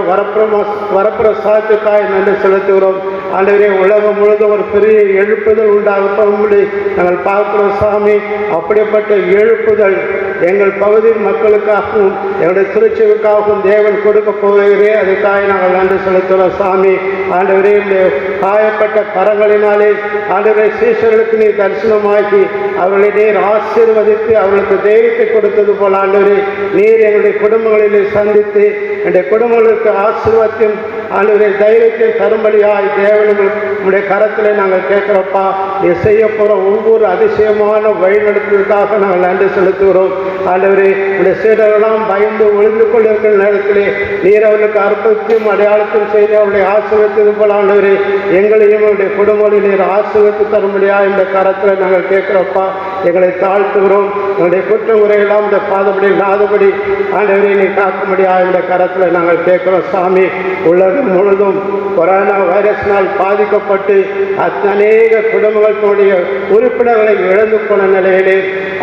S2: வரப்பிரசாதத்துக்காய் நன்றி செலுத்துகிறோம். ஆண்டவரே உலகம் முழுதும் ஒரு பெரிய எழுப்புதல் உண்டாகும்படி நாங்கள் பார்க்கிறோம் சாமி. அப்படிப்பட்ட எழுப்புதல் எங்கள் பகுதி மக்களுக்காகவும் எங்களுடைய திருச்சபைக்காகவும் தேவன் கொடுக்க போகிறே அதுக்காக நாங்கள் நன்றி செலுத்துகிறோம் சாமி. ஆண்டவரே காயப்பட்ட கரங்களினாலே ஆண்டவரே சீஷர்களுக்கு நீர் தரிசனமாக்கி அவர்களை நீர் ஆசீர்வதித்து அவர்களுக்கு தெய்வத்தை கொடுத்தது போல ஆண்டவரே நீர் எங்களுடைய குடும்பங்களிலே சந்தித்து என்னுடைய குடும்பங்களுக்கு ஆசீர்வாதத்தையும் ஆண்டவரே தைரியத்தையும் தரும்படியாய் தேவனுடைய கரத்தில் நாங்கள் கேட்கிறோப்பா. நீ செய்ய போகிற ஒவ்வொரு அதிசயமான வழிநடத்துவதற்காக நாங்கள் நன்றி செலுத்துகிறோம். ஆண்டவரே உடைய சீடரெல்லாம் பயந்து ஒளிந்து கொண்டிருக்கிற நேரத்திலே நீர் அவர்களுக்கு அற்பத்தையும் அடையாளத்தையும் செய்து அவருடைய ஆசீர்வதித்தது போல ஆண்டவரே எங்களையும் அவருடைய குடும்பங்களை நீர் ஆசீர்வதித்து தரும்படியாக இந்த கரத்தில் நாங்கள் கேட்கிறோப்பா. எங்களை தாழ்த்துகிறோம். எங்களுடைய குற்றம் குறையெல்லாம் இந்த பாதப்படி இல்லாதபடி ஆண்டவரை நீ காக்கும்படியாக இந்த கரத்தில் நாங்கள் கேட்கிறோம் சாமி. உலகம் முழுதும் கொரோனா வைரஸினால் பாதிக்கப்பட்டு அநேக குடும்பங்களுடைய உறுப்பினர்களை இழந்து போன நிலையிலே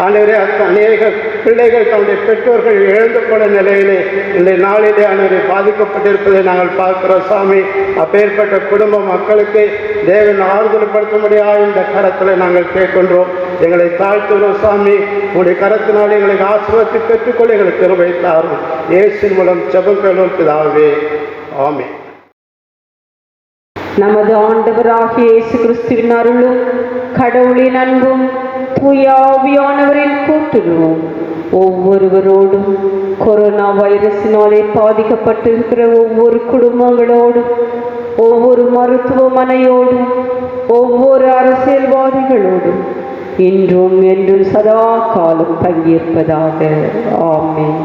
S2: ஆண்டவரே அநேக பிள்ளைகள் தன்னுடைய பெற்றோர்கள் இழந்து போன நிலையிலே இந்த நாளிலே ஆண்டவரை பாதிக்கப்பட்டிருப்பதை நாங்கள் பார்க்கிறோம் சாமி. அப்பேற்பட்ட குடும்ப மக்களுக்கு தேவன் ஆறுதல் படுத்த முடியாத இந்த கரத்தில் நாங்கள் கேட்கின்றோம். எங்களை தாழ்த்துகிறோம் சாமி. உங்களுடைய கரத்தினால் எங்களுக்கு ஆசீர்வாதத்தை பெற்றுக்கொள்ள எங்களுக்கு கிருபை தாரும். இயேசுவின் மூலம் ஜெபங்களும் பிதாவே ஆமென்.
S7: நமது ஆண்டவராகிய இயேசு கிறிஸ்துவின் அருளும் கடவுளின் அன்பும் தூய ஆவியானவரின் கூட்டுறவும் ஒவ்வொருவரோடும் கொரோனா வைரஸினாலே பாதிக்கப்பட்டிருக்கிற ஒவ்வொரு குடும்பங்களோடும் ஒவ்வொரு மருத்துவமனையோடும் ஒவ்வொரு அரசியல்வாதிகளோடும் இன்றும் என்றும் சதா காலம் தங்கியிருப்பதாக. ஆமென்.